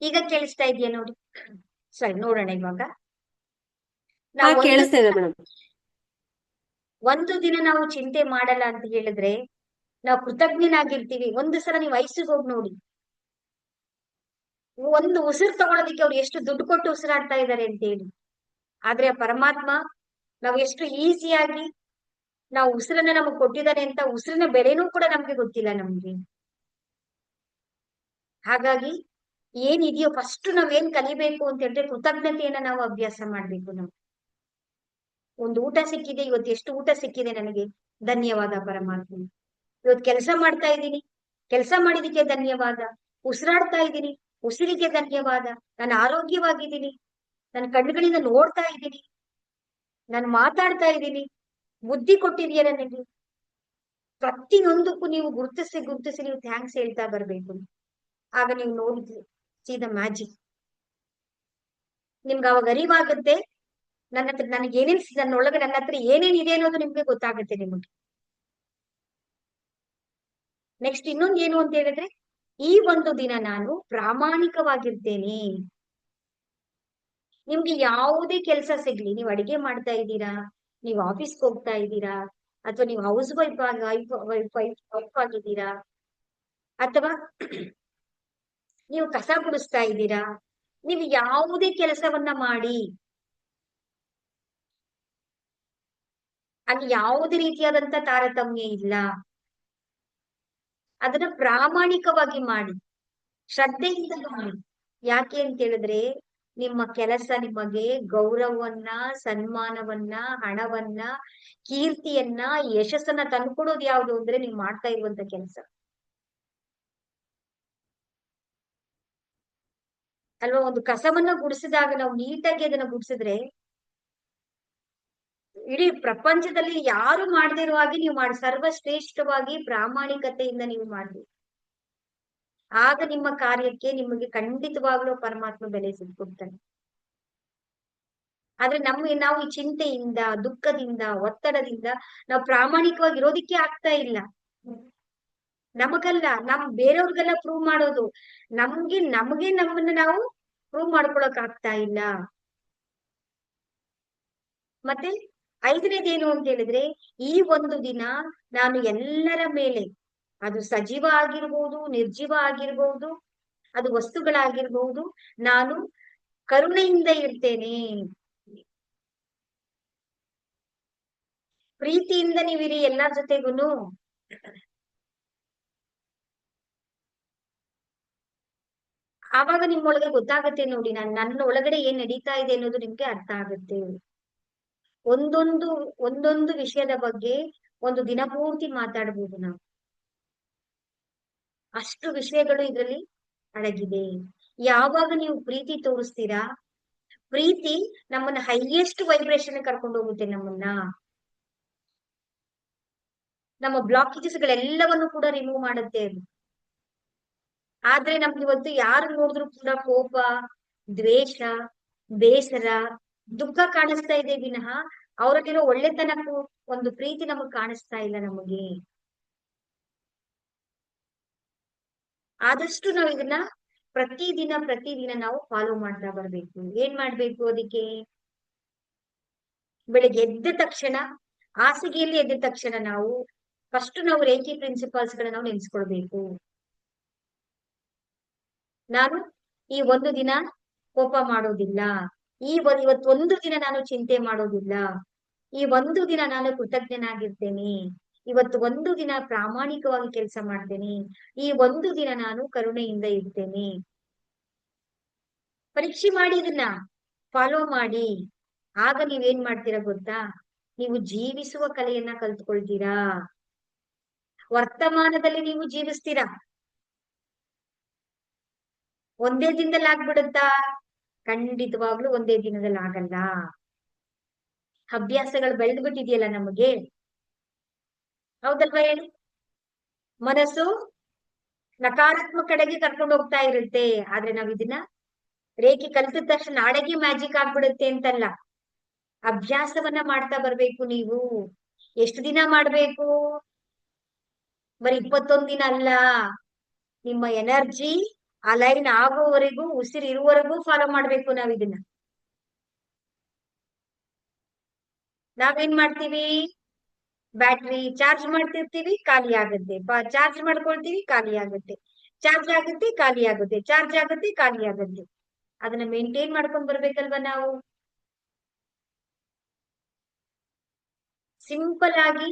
S1: ಈಗ ಕೇಳಿಸ್ತಾ ಇದೆಯಾ ನೋಡಿ? ಸರಿ, ನೋಡೋಣ ಇವಾಗ.
S2: ಕೇಳಿಸ್ತಾ ಇದೆ ಮೇಡಮ್.
S1: ಒಂದು ದಿನ ನಾವು ಚಿಂತೆ ಮಾಡಲ್ಲ ಅಂತ ಹೇಳಿದ್ರೆ ನಾವು ಕೃತಜ್ಞನಾಗಿರ್ತೀವಿ. ಒಂದು ಸಲ ನೀವು ವಯಸ್ಸಿಗೆ ಹೋಗಿ ನೋಡಿ, ಒಂದು ಉಸಿರು ತಗೊಳ್ಳೋದಿಕ್ಕೆ ಅವ್ರು ಎಷ್ಟು ದುಡ್ಡು ಕೊಟ್ಟು ಉಸಿರಾಡ್ತಾ ಇದ್ದಾರೆ ಅಂತ ಹೇಳಿ. ಆದ್ರೆ ಪರಮಾತ್ಮ ನಾವು ಎಷ್ಟು ಈಸಿಯಾಗಿ ನಾವು ಉಸಿರನ್ನ ನಮಗ್ ಕೊಟ್ಟಿದ್ದಾನೆ ಅಂತ ಉಸಿರಿನ ಬೆಲೆನೂ ಕೂಡ ನಮ್ಗೆ ಗೊತ್ತಿಲ್ಲ ನಮ್ಗೆ. ಹಾಗಾಗಿ ಏನಿದೆಯೋ ಫಸ್ಟ್ ನಾವೇನ್ ಕಲಿಬೇಕು ಅಂತ ಹೇಳಿದ್ರೆ ಕೃತಜ್ಞತೆಯನ್ನ ನಾವು ಅಭ್ಯಾಸ ಮಾಡ್ಬೇಕು. ನಾವು ಒಂದು ಊಟ ಸಿಕ್ಕಿದೆ, ಇವತ್ತು ಎಷ್ಟು ಊಟ ಸಿಕ್ಕಿದೆ ನನಗೆ, ಧನ್ಯವಾದ ಪರಮಾತ್ಮ. ಇವತ್ತು ಕೆಲಸ ಮಾಡ್ತಾ ಇದ್ದೀನಿ, ಕೆಲಸ ಮಾಡಿದಕ್ಕೆ ಧನ್ಯವಾದ. ಉಸಿರಾಡ್ತಾ ಇದ್ದೀನಿ, ಉಸಿರಿಗೆ ಧನ್ಯವಾದ. ನಾನು ಆರೋಗ್ಯವಾಗಿದ್ದೀನಿ, ನನ್ನ ಕಣ್ಣುಗಳಿಂದ ನೋಡ್ತಾ ಇದ್ದೀನಿ, ನಾನು ಮಾತಾಡ್ತಾ ಇದ್ದೀನಿ, ಬುದ್ಧಿ ಕೊಟ್ಟಿದೆಯಾ ನನಗೆ. ಪ್ರತಿಯೊಂದಕ್ಕೂ ನೀವು ಗುರುತಿಸಿ ನೀವು ಥ್ಯಾಂಕ್ಸ್ ಹೇಳ್ತಾ ಬರ್ಬೇಕು. ಆಗ ನೀವು ನೋಡಿದ್ರಿ ಸೀದಾ ಮ್ಯಾಜಿಕ್ ನಿಮ್ಗೆ ಅವಾಗ ಅರಿವಾಗುತ್ತೆ. ನನ್ನ ಹತ್ರ ನನಗೆ ನನ್ನೊಳಗೆ ನನ್ನ ಹತ್ರ ಏನೇನಿದೆ ಅನ್ನೋದು ನಿಮ್ಗೆ ಗೊತ್ತಾಗುತ್ತೆ ನಿಮಗೆ. ನೆಕ್ಸ್ಟ್ ಇನ್ನೊಂದು ಏನು ಅಂತ ಹೇಳಿದ್ರೆ, ಈ ಒಂದು ದಿನ ನಾನು ಪ್ರಾಮಾಣಿಕವಾಗಿರ್ತೇನೆ. ನಿಮ್ಗೆ ಯಾವುದೇ ಕೆಲಸ ಸಿಗ್ಲಿ, ನೀವು ಅಡಿಗೆ ಮಾಡ್ತಾ ಇದ್ದೀರಾ, ನೀವು ಆಫೀಸ್ಗೆ ಹೋಗ್ತಾ ಇದ್ದೀರಾ, ಅಥವಾ ನೀವು ಹೌಸ್ ವೈಫ್ ಆಗಿದ್ದೀರಾ, ಅಥವಾ ನೀವು ಕಸ ಗುಡಿಸ್ತಾ ಇದ್ದೀರಾ, ನೀವು ಯಾವುದೇ ಕೆಲಸವನ್ನ ಮಾಡಿ ಅಲ್ಲಿ ಯಾವುದೇ ರೀತಿಯಾದಂತ ತಾರತಮ್ಯ ಇಲ್ಲ. ಅದನ್ನ ಪ್ರಾಮಾಣಿಕವಾಗಿ ಮಾಡಿ, ಶ್ರದ್ಧೆಯಿಂದ ಮಾಡಿ. ಯಾಕೆ ಅಂತ ಹೇಳಿದ್ರೆ ನಿಮ್ಮ ಕೆಲಸ ನಿಮಗೆ ಗೌರವವನ್ನ, ಸನ್ಮಾನವನ್ನ, ಹಣವನ್ನ, ಕೀರ್ತಿಯನ್ನ, ಯಶಸ್ಸನ್ನ ತಂದ್ಕೊಡೋದು ಯಾವುದು ಅಂದ್ರೆ ನೀವು ಮಾಡ್ತಾ ಇರುವಂತ ಕೆಲಸ ಅಲ್ವಾ. ಒಂದು ಕಸವನ್ನ ಗುಡಿಸಿದಾಗ ನಾವು ನೀಟಾಗಿ ಅದನ್ನ ಗುಡಿಸಿದ್ರೆ ಇಡೀ ಪ್ರಪಂಚದಲ್ಲಿ ಯಾರು ಮಾಡದೇ ಇರುವ ಹಾಗೆ ನೀವು ಮಾಡಿ ಸರ್ವಶ್ರೇಷ್ಠವಾಗಿ ಪ್ರಾಮಾಣಿಕತೆಯಿಂದ ನೀವು ಮಾಡಿ. ಆಗ ನಿಮ್ಮ ಕಾರ್ಯಕ್ಕೆ ನಿಮಗೆ ಖಂಡಿತವಾಗ್ಲೂ ಪರಮಾತ್ಮ ಬೆಲೆ ಸಿಗ್ಕೊಡ್ತಾನೆ. ಆದ್ರೆ ನಾವು ಈ ಚಿಂತೆಯಿಂದ, ದುಃಖದಿಂದ, ಒತ್ತಡದಿಂದ ನಾವು ಪ್ರಾಮಾಣಿಕವಾಗಿ ಇರೋದಿಕ್ಕೆ ಆಗ್ತಾ ಇಲ್ಲ. ನಮಗಲ್ಲ, ಬೇರೆಯವ್ರಿಗೆಲ್ಲ ಪ್ರೂವ್ ಮಾಡೋದು, ನಮ್ಗೆ ನಮ್ಮನ್ನ ನಾವು ಪ್ರೂವ್ ಮಾಡ್ಕೊಳಕ್ ಆಗ್ತಾ ಇಲ್ಲ. ಮತ್ತೆ ಐದನೇದೇನು ಅಂತ ಹೇಳಿದ್ರೆ, ಈ ಒಂದು ದಿನ ನಾನು ಎಲ್ಲರ ಮೇಲೆ, ಅದು ಸಜೀವ ಆಗಿರ್ಬೋದು, ನಿರ್ಜೀವ ಆಗಿರ್ಬೋದು, ಅದು ವಸ್ತುಗಳಾಗಿರ್ಬಹುದು, ನಾನು ಕರುಣೆಯಿಂದ ಇರ್ತೇನೆ. ಪ್ರೀತಿಯಿಂದ ನೀವಿರಿ ಎಲ್ಲರ ಜೊತೆಗೂನು. ಆವಾಗ ನಿಮ್ಮೊಳಗೆ ಗೊತ್ತಾಗುತ್ತೆ ನೋಡಿ, ನನ್ನ ಒಳಗಡೆ ಏನ್ ನಡೀತಾ ಇದೆ ಅನ್ನೋದು ನಿಮ್ಗೆ ಅರ್ಥ ಆಗುತ್ತೆ. ಒಂದೊಂದು ಒಂದೊಂದು ವಿಷಯದ ಬಗ್ಗೆ ಒಂದು ದಿನ ಪೂರ್ತಿ ಮಾತಾಡಬಹುದು ನಾವು. ಅಷ್ಟು ವಿಷಯಗಳು ಇದರಲ್ಲಿ ಅಡಗಿದೆ. ಯಾವಾಗ ನೀವು ಪ್ರೀತಿ ತೋರಿಸ್ತೀರಾ, ಪ್ರೀತಿ ನಮ್ಮನ್ನ ಹೈಯೆಸ್ಟ್ ವೈಬ್ರೇಷನ್ ಕರ್ಕೊಂಡು ಹೋಗುತ್ತೆ. ನಮ್ಮ ಬ್ಲಾಕೇಜಸ್ ಗಳೆಲ್ಲವನ್ನು ಕೂಡ ರಿಮೂವ್ ಮಾಡುತ್ತೆ ಅದು. ಆದ್ರೆ ನಮ್ಗೆ ಇವತ್ತು ಯಾರು ನೋಡಿದ್ರು ಕೂಡ ಕೋಪ, ದ್ವೇಷ, ಬೇಸರ, ದುಃಖ ಕಾಣಿಸ್ತಾ ಇದೆ ವಿನಃ ಅವರಲ್ಲಿರೋ ಒಳ್ಳೆತನಕ್ಕೂ ಒಂದು ಪ್ರೀತಿ ನಮಗ್ ಕಾಣಿಸ್ತಾ ಇಲ್ಲ ನಮಗೆ. ಆದಷ್ಟು ನಾವು ಇದನ್ನ ಪ್ರತಿದಿನ ನಾವು ಫಾಲೋ ಮಾಡ್ತಾ ಬರ್ಬೇಕು. ಏನ್ ಮಾಡ್ಬೇಕು ಅದಕ್ಕೆ? ಬೆಳಿಗ್ಗೆ ಎದ್ದ ತಕ್ಷಣ, ಹಾಸಿಗೆಯಲ್ಲಿ ಎದ್ದ ತಕ್ಷಣ ನಾವು ಫಸ್ಟ್ ನಾವು ರೇಖಿ ಪ್ರಿನ್ಸಿಪಲ್ಸ್ ಗಳನ್ನ ನಾವು ನೆನ್ಸ್ಕೊಳ್ಬೇಕು. ನಾನು ಈ ಒಂದು ದಿನ ಕೋಪ ಮಾಡೋದಿಲ್ಲ, ಇವತ್ತೊಂದು ದಿನ ನಾನು ಚಿಂತೆ ಮಾಡೋದಿಲ್ಲ, ಈ ಒಂದು ದಿನ ನಾನು ಕೃತಜ್ಞನಾಗಿರ್ತೇನೆ, ಇವತ್ತು ಒಂದು ದಿನ ಪ್ರಾಮಾಣಿಕವಾಗಿ ಕೆಲಸ ಮಾಡ್ತೇನೆ, ಈ ಒಂದು ದಿನ ನಾನು ಕರುಣೆಯಿಂದ ಇರ್ತೇನೆ. ಪರೀಕ್ಷೆ ಮಾಡಿ, ಇದನ್ನ ಫಾಲೋ ಮಾಡಿ. ಆಗ ನೀವೇನ್ ಮಾಡ್ತೀರಾ ಗೊತ್ತಾ? ನೀವು ಜೀವಿಸುವ ಕಲೆಯನ್ನ ಕಲ್ತ್ಕೊಳ್ತೀರಾ. ವರ್ತಮಾನದಲ್ಲಿ ನೀವು ಜೀವಿಸ್ತೀರಾ. ಒಂದೇ ದಿನದಲ್ಲಿ ಆಗ್ಬಿಡುತ್ತಾ? ಖಂಡಿತವಾಗ್ಲೂ ಒಂದೇ ದಿನದಲ್ಲಿ ಆಗಲ್ಲ. ಅಭ್ಯಾಸಗಳು ಬೆಳೆದು ಬಿಟ್ಟಿದೆಯಲ್ಲ ನಮಗೆ, ಹೌದಲ್ವಾ ಹೇಳಿ? ಮನಸ್ಸು ನಕಾರಾತ್ಮಕ ಕಡೆಗೆ ಕರ್ಕೊಂಡು ಹೋಗ್ತಾ ಇರುತ್ತೆ. ಆದ್ರೆ ನಾವ್ ಇದನ್ನ ರೇಖೆ ಕಲ್ತಿದ ತಕ್ಷಣ ನಾಳೆಗೆ ಮ್ಯಾಜಿಕ್ ಆಗ್ಬಿಡುತ್ತೆ ಅಂತಲ್ಲ. ಅಭ್ಯಾಸವನ್ನ ಮಾಡ್ತಾ ಬರ್ಬೇಕು ನೀವು. ಎಷ್ಟು ದಿನ ಮಾಡ್ಬೇಕು? ಬರೀ 21 ದಿನ ಅಲ್ಲ. ನಿಮ್ಮ ಎನರ್ಜಿ ಅಲೈನ್ ಆಗೋವರೆಗೂ, ಉಸಿರು ಇರುವವರೆಗೂ ಫಾಲೋ ಮಾಡ್ಬೇಕು ನಾವ್ ಇದನ್ನ. ನಾವೇನ್ ಮಾಡ್ತೀವಿ? ಬ್ಯಾಟ್ರಿ ಚಾರ್ಜ್ ಮಾಡ್ತಿರ್ತೀವಿ, ಖಾಲಿ ಆಗುತ್ತೆ. ಚಾರ್ಜ್ ಮಾಡ್ಕೊಳ್ತೀವಿ, ಖಾಲಿ ಆಗುತ್ತೆ. ಚಾರ್ಜ್ ಆಗುತ್ತೆ, ಖಾಲಿ ಆಗುತ್ತೆ. ಚಾರ್ಜ್ ಆಗುತ್ತೆ, ಖಾಲಿ ಆಗುತ್ತೆ. ಅದನ್ನ ಮೇಂಟೈನ್ ಮಾಡ್ಕೊಂಡ್ ಬರ್ಬೇಕಲ್ವಾ ನಾವು? ಸಿಂಪಲ್ ಆಗಿ,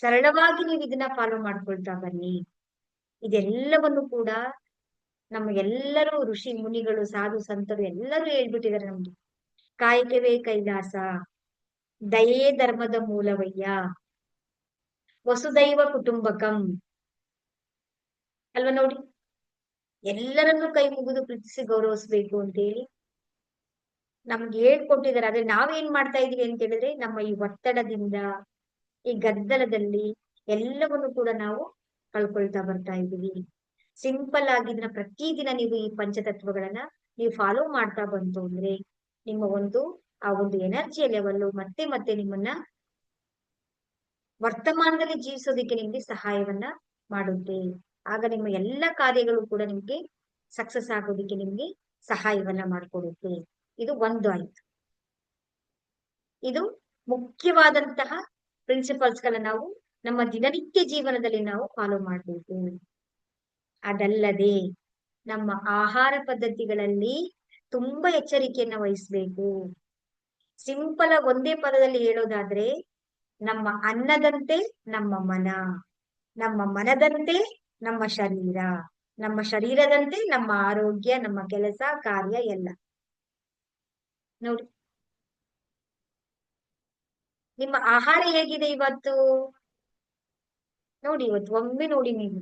S1: ಸರಳವಾಗಿ ನೀವು ಇದನ್ನ ಫಾಲೋ ಮಾಡ್ಕೊಳ್ತಾ ಬನ್ನಿ. ಇದೆಲ್ಲವನ್ನು ಕೂಡ ನಮ್ಗೆಲ್ಲರೂ ಋಷಿ ಮುನಿಗಳು, ಸಾಧು ಸಂತರು ಎಲ್ಲರೂ ಹೇಳ್ಬಿಟ್ಟಿದ್ದಾರೆ ನಮ್ಗೆ. ಕಾಯಕವೇ ಕೈಲಾಸ, ದಯೇ ಧರ್ಮದ ಮೂಲವಯ್ಯ, ವಸುದೈವ ಕುಟುಂಬಕಂ ಅಲ್ವಾ ನೋಡಿ. ಎಲ್ಲರನ್ನೂ ಕೈ ಮುಗಿದು ಪ್ರೀತಿಸಿ ಗೌರವಿಸ್ಬೇಕು ಅಂತ ಹೇಳಿ ನಮ್ಗೆ ಹೇಳ್ಕೊಟ್ಟಿದ್ದಾರೆ. ಆದ್ರೆ ನಾವೇನ್ ಮಾಡ್ತಾ ಇದೀವಿ ಅಂತ ಹೇಳಿದ್ರೆ, ನಮ್ಮ ಈ ಒತ್ತಡದಿಂದ, ಈ ಗದ್ದಲದಲ್ಲಿ ಎಲ್ಲವನ್ನು ಕೂಡ ನಾವು ಕಳ್ಕೊಳ್ತಾ ಬರ್ತಾ ಇದೀವಿ. ಸಿಂಪಲ್ ಆಗಿ ಇದನ್ನ ಪ್ರತಿದಿನ ನೀವು ಈ ಪಂಚತತ್ವಗಳನ್ನ ನೀವು ಫಾಲೋ ಮಾಡ್ತಾ ಬಂತು ಅಂದ್ರೆ, ನಿಮ್ಮ ಆ ಒಂದು ಎನರ್ಜಿಯ ಲೆವೆಲ್ ಮತ್ತೆ ಮತ್ತೆ ನಿಮ್ಮನ್ನ ವರ್ತಮಾನದಲ್ಲಿ ಜೀವಿಸೋದಕ್ಕೆ ನಿಮ್ಗೆ ಸಹಾಯವನ್ನ ಮಾಡುತ್ತೆ. ಆಗ ನಿಮ್ಮ ಎಲ್ಲ ಕಾರ್ಯಗಳು ಕೂಡ ನಿಮ್ಗೆ ಸಕ್ಸಸ್ ಆಗೋದಕ್ಕೆ ನಿಮ್ಗೆ ಸಹಾಯವನ್ನ ಮಾಡಿಕೊಡುತ್ತೆ. ಇದು ಒಂದು ಆಯ್ತು. ಇದು ಮುಖ್ಯವಾದಂತಹ ಪ್ರಿನ್ಸಿಪಲ್ಸ್ ಗಳನ್ನ ನಾವು ನಮ್ಮ ದಿನನಿತ್ಯ ಜೀವನದಲ್ಲಿ ನಾವು ಫಾಲೋ ಮಾಡ್ಬೇಕು. ಅದಲ್ಲದೆ ನಮ್ಮ ಆಹಾರ ಪದ್ಧತಿಗಳಲ್ಲಿ ತುಂಬಾ ಎಚ್ಚರಿಕೆಯನ್ನ ವಹಿಸ್ಬೇಕು. ಸಿಂಪಲ್ ಆಗಿ ಒಂದೇ ಪದದಲ್ಲಿ ಹೇಳೋದಾದ್ರೆ, ನಮ್ಮ ಅನ್ನದಂತೆ ನಮ್ಮ ಮನ, ನಮ್ಮ ಮನದಂತೆ ನಮ್ಮ ಶರೀರ, ನಮ್ಮ ಶರೀರದಂತೆ ನಮ್ಮ ಆರೋಗ್ಯ, ನಮ್ಮ ಕೆಲಸ ಕಾರ್ಯ ಎಲ್ಲ. ನೋಡಿ, ನಿಮ್ಮ ಆಹಾರ ಹೇಗಿದೆ ಇವತ್ತು? ನೋಡಿ, ಇವತ್ತು ಒಮ್ಮೆ ನೋಡಿ ನೀವು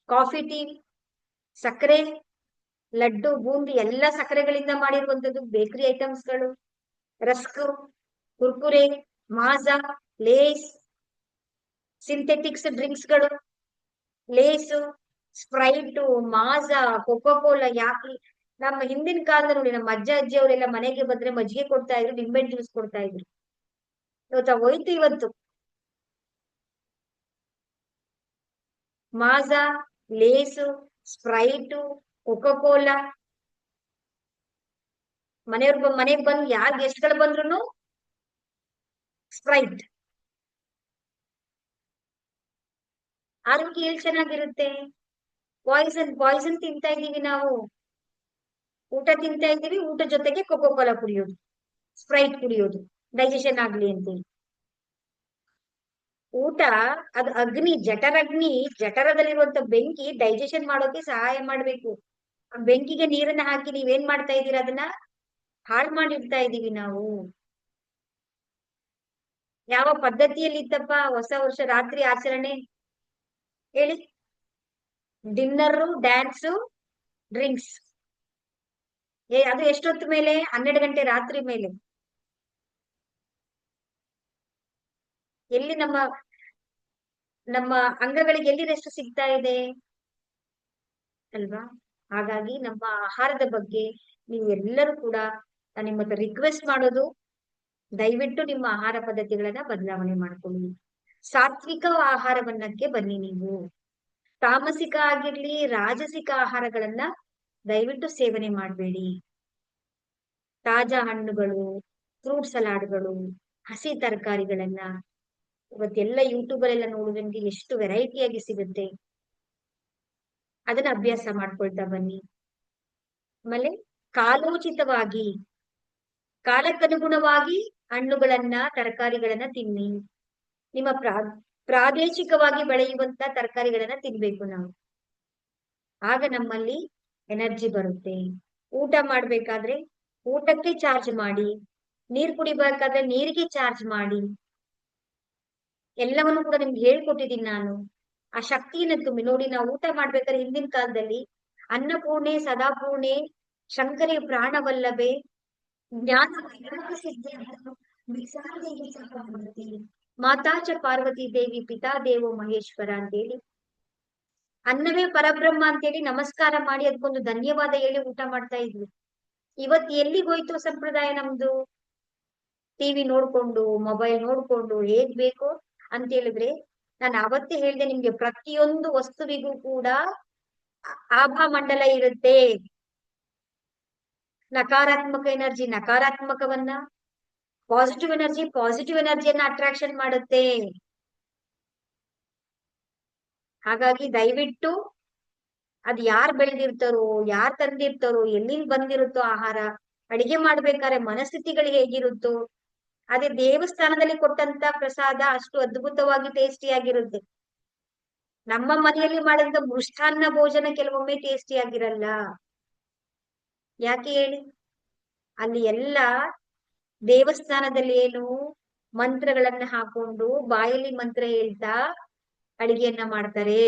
S1: ಕಾಫಿ, ಟೀ, ಸಕ್ಕರೆ, ಲಡ್ಡು, ಬೂಂದಿ ಎಲ್ಲ ಸಕ್ಕರೆಗಳಿಂದ ಮಾಡಿರುವಂತದ್ದು. ಬೇಕರಿ ಐಟಮ್ಸ್ಗಳು, ರಸ್ಕ್, ಕುರ್ಕುರೆ, ಮಾಜಾ, ಲೇಸ್, ಸಿಂಥೆಟಿಕ್ಸ್ ಡ್ರಿಂಕ್ಸ್ಗಳು, ಲೇಸು, ಸ್ಪ್ರೈಟು, ಮಾಜಾ, ಕೋಕೋ ಕೋಲಾ. ಯಾಕೆ ನಮ್ಮ ಹಿಂದಿನ ಕಾಲದ ನೋಡಿ, ನಮ್ಮ ಅಜ್ಜ ಅಜ್ಜಿ ಅವರೆಲ್ಲ ಮನೆಗೆ ಬಂದ್ರೆ ಮಜ್ಜಿಗೆ ಕೊಡ್ತಾ ಇದ್ರು, ನಿಂಬೆಹಣ್ಣು ಜ್ಯೂಸ್ ಕೊಡ್ತಾ ಇದ್ರು. ಇವತ್ತು ಹೋಯ್ತು. ಇವತ್ತು ಮಾಜಾ, ಲೇಸು, ಸ್ಪ್ರೈಟು, ಕೋಕೋ ಕೋಲಾ, ಮನೆಗ್ ಬಂದು ಯಾರ್ ಗೆಸ್ಟ್ ಗಳು ಬಂದ್ರು ಸ್ಪ್ರೈಟ್. ಆರೋಗ್ಯ ಎಲ್ಲಿ ಚೆನ್ನಾಗಿರುತ್ತೆ? ಪಾಯ್ಸನ್ ತಿಂತಾ ಇದೀವಿ ನಾವು. ಊಟ ತಿಂತಾ ಇದೀವಿ, ಊಟ ಜೊತೆಗೆ ಕೋಕೋ ಕೋಲಾ ಕುಡಿಯೋದು, ಸ್ಪ್ರೈಟ್ ಕುಡಿಯೋದು, ಡೈಜೆಷನ್ ಆಗ್ಲಿ ಅಂತೇಳಿ. ಊಟ ಅದು ಅಗ್ನಿ, ಜಠರದಲ್ಲಿರುವಂತ ಬೆಂಕಿ ಡೈಜೆಷನ್ ಮಾಡೋಕೆ ಸಹಾಯ ಮಾಡ್ಬೇಕು. ಆ ಬೆಂಕಿಗೆ ನೀರನ್ನ ಹಾಕಿ ನೀವೇನ್ ಮಾಡ್ತಾ ಇದೀರಾ? ಅದನ್ನ ಹಾಳು ಮಾಡಿಡ್ತಾ ಇದೀವಿ ನಾವು. ಯಾವ ಪದ್ಧತಿಯಲ್ಲಿ ಇತ್ತಪ್ಪ ಹೊಸ ವರ್ಷ ರಾತ್ರಿ ಆಚರಣೆ ಹೇಳಿ? Dinner, dance, drinks. ಅದು ಎಷ್ಟೊತ್ತು ಮೇಲೆ? 12 ಗಂಟೆ ರಾತ್ರಿ ಮೇಲೆ. ಎಲ್ಲಿ ನಮ್ಮ ನಮ್ಮ ಅಂಗಗಳಿಗೆ ಎಲ್ಲಿ ರೆಸ್ಟ್ ಸಿಗ್ತಾ ಇದೆ ಅಲ್ವಾ? ಹಾಗಾಗಿ ನಮ್ಮ ಆಹಾರದ ಬಗ್ಗೆ ನೀವು ಎಲ್ಲರೂ ಕೂಡ, ನಾನು ನಿಮ್ಮ ಹತ್ರ ರಿಕ್ವೆಸ್ಟ್ ಮಾಡೋದು, ದಯವಿಟ್ಟು ನಿಮ್ಮ ಆಹಾರ ಪದ್ಧತಿಗಳನ್ನ ಬದಲಾವಣೆ ಮಾಡ್ಕೊಳ್ಳಿ. ಸಾತ್ವಿಕ ಆಹಾರವನ್ನಕ್ಕೆ ಬನ್ನಿ ನೀವು. ತಾಮಸಿಕ ಆಗಿರ್ಲಿ, ರಾಜಸಿಕ ಆಹಾರಗಳನ್ನ ದಯವಿಟ್ಟು ಸೇವನೆ ಮಾಡಬೇಡಿ. ತಾಜಾ ಹಣ್ಣುಗಳು, ಫ್ರೂಟ್ ಸಲಾಡ್ಗಳು, ಹಸಿ ತರಕಾರಿಗಳನ್ನ ಇವತ್ತೆಲ್ಲ ಯೂಟ್ಯೂಬ್ ಅಲ್ಲೆಲ್ಲ ನೋಡಿದ್ರೆ ನಿಮ್ಗೆ ಎಷ್ಟು ವೆರೈಟಿಯಾಗಿ ಸಿಗುತ್ತೆ. ಅದನ್ನ ಅಭ್ಯಾಸ ಮಾಡ್ಕೊಳ್ತಾ ಬನ್ನಿ. ಆಮೇಲೆ ಕಾಲೋಚಿತವಾಗಿ, ಕಾಲಕ್ಕನುಗುಣವಾಗಿ ಹಣ್ಣುಗಳನ್ನ, ತರಕಾರಿಗಳನ್ನ ತಿನ್ನಿ. ನಿಮ್ಮ ಪ್ರಾದೇಶಿಕವಾಗಿ ಬೆಳೆಯುವಂತ ತರಕಾರಿಗಳನ್ನ ತಿನ್ಬೇಕು ನಾವು. ಆಗ ನಮ್ಮಲ್ಲಿ ಎನರ್ಜಿ ಬರುತ್ತೆ. ಊಟ ಮಾಡ್ಬೇಕಾದ್ರೆ ಊಟಕ್ಕೆ ಚಾರ್ಜ್ ಮಾಡಿ, ನೀರ್ ಕುಡಿಬೇಕಾದ್ರೆ ನೀರಿಗೆ ಚಾರ್ಜ್ ಮಾಡಿ. ಎಲ್ಲವನ್ನು ಕೂಡ ನಿಮ್ಗೆ ಹೇಳ್ಕೊಟ್ಟಿದ್ದೀನಿ ನಾನು. ಆ ಶಕ್ತಿಯನ್ನ ತುಂಬಿ ನೋಡಿ. ನಾವು ಊಟ ಮಾಡ್ಬೇಕಾದ್ರೆ ಹಿಂದಿನ ಕಾಲದಲ್ಲಿ ಅನ್ನಪೂರ್ಣೆ, ಸದಾಪೂರ್ಣೆ, ಶಂಕರಿ ಪ್ರಾಣವಲ್ಲಭೆ, ಜ್ಞಾನ ಸಿದ್ಧಿ, ಮಾತಾಚ ಪಾರ್ವತಿ ದೇವಿ, ಪಿತಾ ದೇವೋ ಮಹೇಶ್ವರ ಅಂತೇಳಿ, ಅನ್ನವೇ ಪರಬ್ರಹ್ಮ ಅಂತೇಳಿ ನಮಸ್ಕಾರ ಮಾಡಿ ಅದಕ್ಕೊಂದು ಧನ್ಯವಾದ ಹೇಳಿ ಊಟ ಮಾಡ್ತಾ ಇದ್ವಿ. ಇವತ್ ಎಲ್ಲಿಗೋಯ್ತು ಸಂಪ್ರದಾಯ ನಮ್ದು? ಟಿವಿ ನೋಡ್ಕೊಂಡು, ಮೊಬೈಲ್ ನೋಡ್ಕೊಂಡು ಹೇಗ್ ಬೇಕು ಅಂತ ಹೇಳಿದ್ರೆ, ನಾನು ಅವತ್ತೇ ಹೇಳ್ದೆ ನಿಮ್ಗೆ, ಪ್ರತಿಯೊಂದು ವಸ್ತುವಿಗೂ ಕೂಡ ಆಭಾ ಮಂಡಲ ಇರುತ್ತೆ. ನಕಾರಾತ್ಮಕ ಎನರ್ಜಿ ನಕಾರಾತ್ಮಕವನ್ನ, ಪಾಸಿಟಿವ್ ಎನರ್ಜಿಯನ್ನ ಅಟ್ರಾಕ್ಷನ್ ಮಾಡುತ್ತೆ. ಹಾಗಾಗಿ ದಯವಿಟ್ಟು ಅದ್ ಯಾರ್ ಬೆಳೆದಿರ್ತಾರೋ, ಯಾರ್ ತಂದಿರ್ತಾರೋ, ಎಲ್ಲಿಂದ ಬಂದಿರುತ್ತೋ ಆಹಾರ, ಅಡಿಗೆ ಮಾಡ್ಬೇಕಾದ್ರೆ ಮನಸ್ಥಿತಿಗಳು ಹೇಗಿರುತ್ತೋ, ಅದೇ ದೇವಸ್ಥಾನದಲ್ಲಿ ಕೊಟ್ಟಂತ ಪ್ರಸಾದ ಅಷ್ಟು ಅದ್ಭುತವಾಗಿ ಟೇಸ್ಟಿ ಆಗಿರುತ್ತೆ. ನಮ್ಮ ಮನೆಯಲ್ಲಿ ಮಾಡಿದಂತ ಮೃಷ್ಟಾನ್ನ ಭೋಜನ ಕೆಲವೊಮ್ಮೆ ಟೇಸ್ಟಿ ಆಗಿರಲ್ಲ. ಯಾಕೆ ಹೇಳಿ? ಅಲ್ಲಿ ಎಲ್ಲ ದೇವಸ್ಥಾನದಲ್ಲಿ ಏನು ಮಂತ್ರಗಳನ್ನ ಹಾಕೊಂಡು ಬಾಯಲ್ಲಿ ಮಂತ್ರ ಹೇಳ್ತಾ ಅಡಿಗೆಯನ್ನ ಮಾಡ್ತಾರೆ.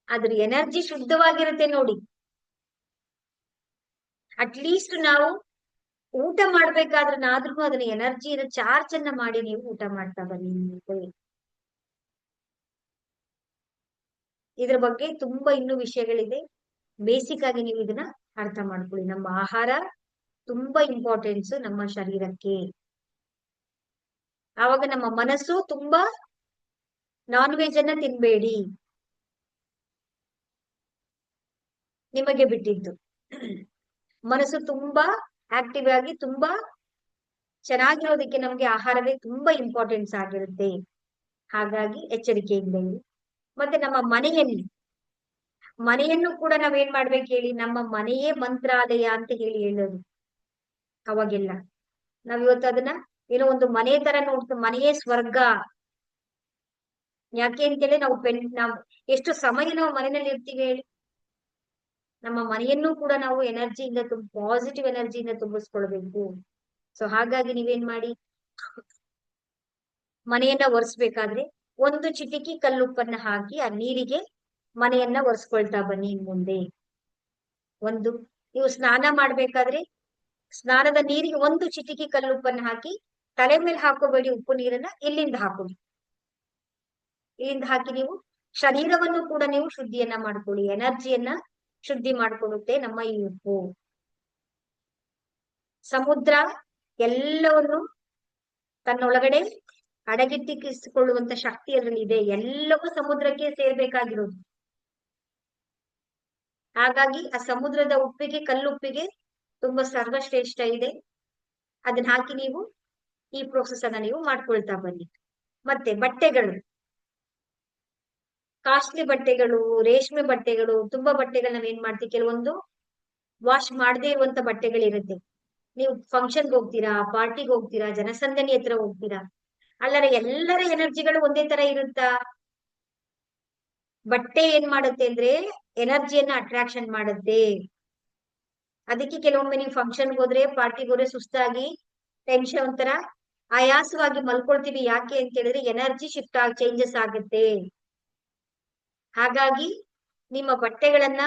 S1: ಅದ್ರ ಎನರ್ಜಿ ಶುದ್ಧವಾಗಿರುತ್ತೆ ನೋಡಿ. ಅಟ್ಲೀಸ್ಟ್ ನಾವು ಊಟ ಮಾಡ್ಬೇಕಾದ್ರನಾದ್ರೂ ಅದನ್ನ ಎನರ್ಜಿನ ಚಾರ್ಜ್ ಅನ್ನ ಮಾಡಿ ನೀವು ಊಟ ಮಾಡ್ತಾ ಬನ್ನಿ. ಇದ್ರ ಬಗ್ಗೆ ತುಂಬಾ ಇನ್ನೂ ವಿಷಯಗಳಿದೆ. ಬೇಸಿಕ್ ಆಗಿ ನೀವು ಇದನ್ನ ಅರ್ಥ ಮಾಡ್ಕೊಳ್ಳಿ. ನಮ್ಮ ಆಹಾರ ತುಂಬಾ ಇಂಪಾರ್ಟೆನ್ಸ್ ನಮ್ಮ ಶರೀರಕ್ಕೆ. ಆವಾಗ ನಮ್ಮ ಮನಸ್ಸು ತುಂಬಾ, ನಾನ್ ವೆಜ್ ಅನ್ನ ತಿನ್ಬೇಡಿ, ನಿಮಗೆ ಬಿಟ್ಟಿದ್ದು. ಮನಸ್ಸು ತುಂಬಾ ಆಕ್ಟಿವ್ ಆಗಿ, ತುಂಬಾ ಚೆನ್ನಾಗಿರೋದಕ್ಕೆ ನಮ್ಗೆ ಆಹಾರವೇ ತುಂಬಾ ಇಂಪಾರ್ಟೆನ್ಸ್ ಆಗಿರುತ್ತೆ. ಹಾಗಾಗಿ ಎಚ್ಚರಿಕೆಯಿಂದ ಇರಿ. ಮತ್ತೆ ನಮ್ಮ ಮನೆಯನ್ನು ಕೂಡ ನಾವೇನ್ ಮಾಡ್ಬೇಕು ಹೇಳಿ? ನಮ್ಮ ಮನೆಯೇ ಮಂತ್ರಾಲಯ ಅಂತ ಹೇಳೋದು. ಅವಾಗೆಲ್ಲ ನಾವಿವತ್ತು ಅದನ್ನ ಏನೋ ಒಂದು ಮನೆ ತರ ನೋಡ್ತೀವಿ, ಮನೆಯೇ ಸ್ವರ್ಗ. ಯಾಕೆ ಅಂತೇಳಿ ನಾವು ಎಷ್ಟು ಸಮಯ ನಾವು ಮನೆಯಲ್ಲಿ ಇರ್ತೀವಿ ಹೇಳಿ? ನಮ್ಮ ಮನೆಯನ್ನು ಕೂಡ ನಾವು ಪಾಸಿಟಿವ್ ಎನರ್ಜಿಯಿಂದ ತುಂಬಿಸ್ಕೊಳ್ಬೇಕು. ಸೊ ಹಾಗಾಗಿ ನೀವೇನ್ ಮಾಡಿ, ಮನೆಯನ್ನ ಒರೆಸ್ಬೇಕಾದ್ರೆ ಒಂದು ಚಿಟಿಕಿ ಕಲ್ಲುಪ್ಪನ್ನ ಹಾಕಿ ಆ ನೀರಿಗೆ ಮನೆಯನ್ನ ಒರೆಸ್ಕೊಳ್ತಾ ಬನ್ನಿ. ಮುಂದೆ ನೀವು ಸ್ನಾನ ಮಾಡ್ಬೇಕಾದ್ರೆ ಸ್ನಾನದ ನೀರಿಗೆ ಒಂದು ಚಿಟಿಕಿ ಕಲ್ಲುಪ್ಪನ್ನ ಹಾಕಿ ತಲೆ ಮೇಲೆ ಹಾಕೋಬೇಡಿ. ಉಪ್ಪು ನೀರನ್ನ ಇಲ್ಲಿಂದ ಹಾಕೊಳ್ಳಿ. ಇಲ್ಲಿಂದ ಹಾಕಿ ನೀವು ಶರೀರವನ್ನು ಕೂಡ ನೀವು ಶುದ್ಧಿಯನ್ನ ಮಾಡ್ಕೊಳ್ಳಿ. ಎನರ್ಜಿಯನ್ನ ಶುದ್ಧಿ ಮಾಡ್ಕೊಳ್ಳುತ್ತೆ ನಮ್ಮ ಈ ಉಪ್ಪು. ಸಮುದ್ರ ಎಲ್ಲವನ್ನು ತನ್ನೊಳಗಡೆ ಅಡಗಿಟ್ಟಿಸಿಕೊಳ್ಳುವಂತ ಶಕ್ತಿ ಅದರಲ್ಲಿ ಇದೆ. ಎಲ್ಲವೂ ಸಮುದ್ರಕ್ಕೆ ಸೇರ್ಬೇಕಾಗಿರೋದು. ಹಾಗಾಗಿ ಆ ಸಮುದ್ರದ ಉಪ್ಪಿಗೆ, ಕಲ್ಲುಪ್ಪಿಗೆ ತುಂಬಾ ಸರ್ವಶ್ರೇಷ್ಠ ಇದೆ. ಅದನ್ನ ಹಾಕಿ ನೀವು ಈ ಪ್ರೋಸೆಸ್ ಅನ್ನ ನೀವು ಮಾಡ್ಕೊಳ್ತಾ ಬನ್ನಿ. ಮತ್ತೆ ಬಟ್ಟೆಗಳು, ಕಾಸ್ಟ್ಲಿ ಬಟ್ಟೆಗಳು, ರೇಷ್ಮೆ ಬಟ್ಟೆಗಳು, ತುಂಬಾ ಬಟ್ಟೆಗಳು ನಾವ್ ಏನ್ ಮಾಡ್ತೀವಿ, ಕೆಲವೊಂದು ವಾಶ್ ಮಾಡದೇ ಇರುವಂತ ಬಟ್ಟೆಗಳಿರುತ್ತೆ. ನೀವು ಫಂಕ್ಷನ್ಗೆ ಹೋಗ್ತೀರಾ, ಪಾರ್ಟಿಗೆ ಹೋಗ್ತೀರಾ, ಜನಸಂದಣಿ ಹತ್ರ ಹೋಗ್ತೀರಾ, ಅಲ್ಲರ ಎಲ್ಲರ ಎನರ್ಜಿಗಳು ಒಂದೇ ತರ ಇರುತ್ತಾ? ಬಟ್ಟೆ ಏನ್ ಮಾಡುತ್ತೆ ಅಂದ್ರೆ ಎನರ್ಜಿಯನ್ನ ಅಟ್ರಾಕ್ಷನ್ ಮಾಡುತ್ತೆ. ಅದಕ್ಕೆ ಕೆಲವೊಮ್ಮೆ ನೀವು ಫಂಕ್ಷನ್ಗೆ ಹೋದ್ರೆ, ಪಾರ್ಟಿಗೆ ಹೋದ್ರೆ ಸುಸ್ತಾಗಿ ಟೆನ್ಷನ್ ಒಂಥರ ಆಯಾಸವಾಗಿ ಮಲ್ಕೊಳ್ತೀವಿ. ಯಾಕೆ ಅಂತ ಹೇಳಿದ್ರೆ ಎನರ್ಜಿ ಶಿಫ್ಟ್ ಆಗಿ ಚೇಂಜಸ್ ಆಗುತ್ತೆ. ಹಾಗಾಗಿ ನಿಮ್ಮ ಬಟ್ಟೆಗಳನ್ನ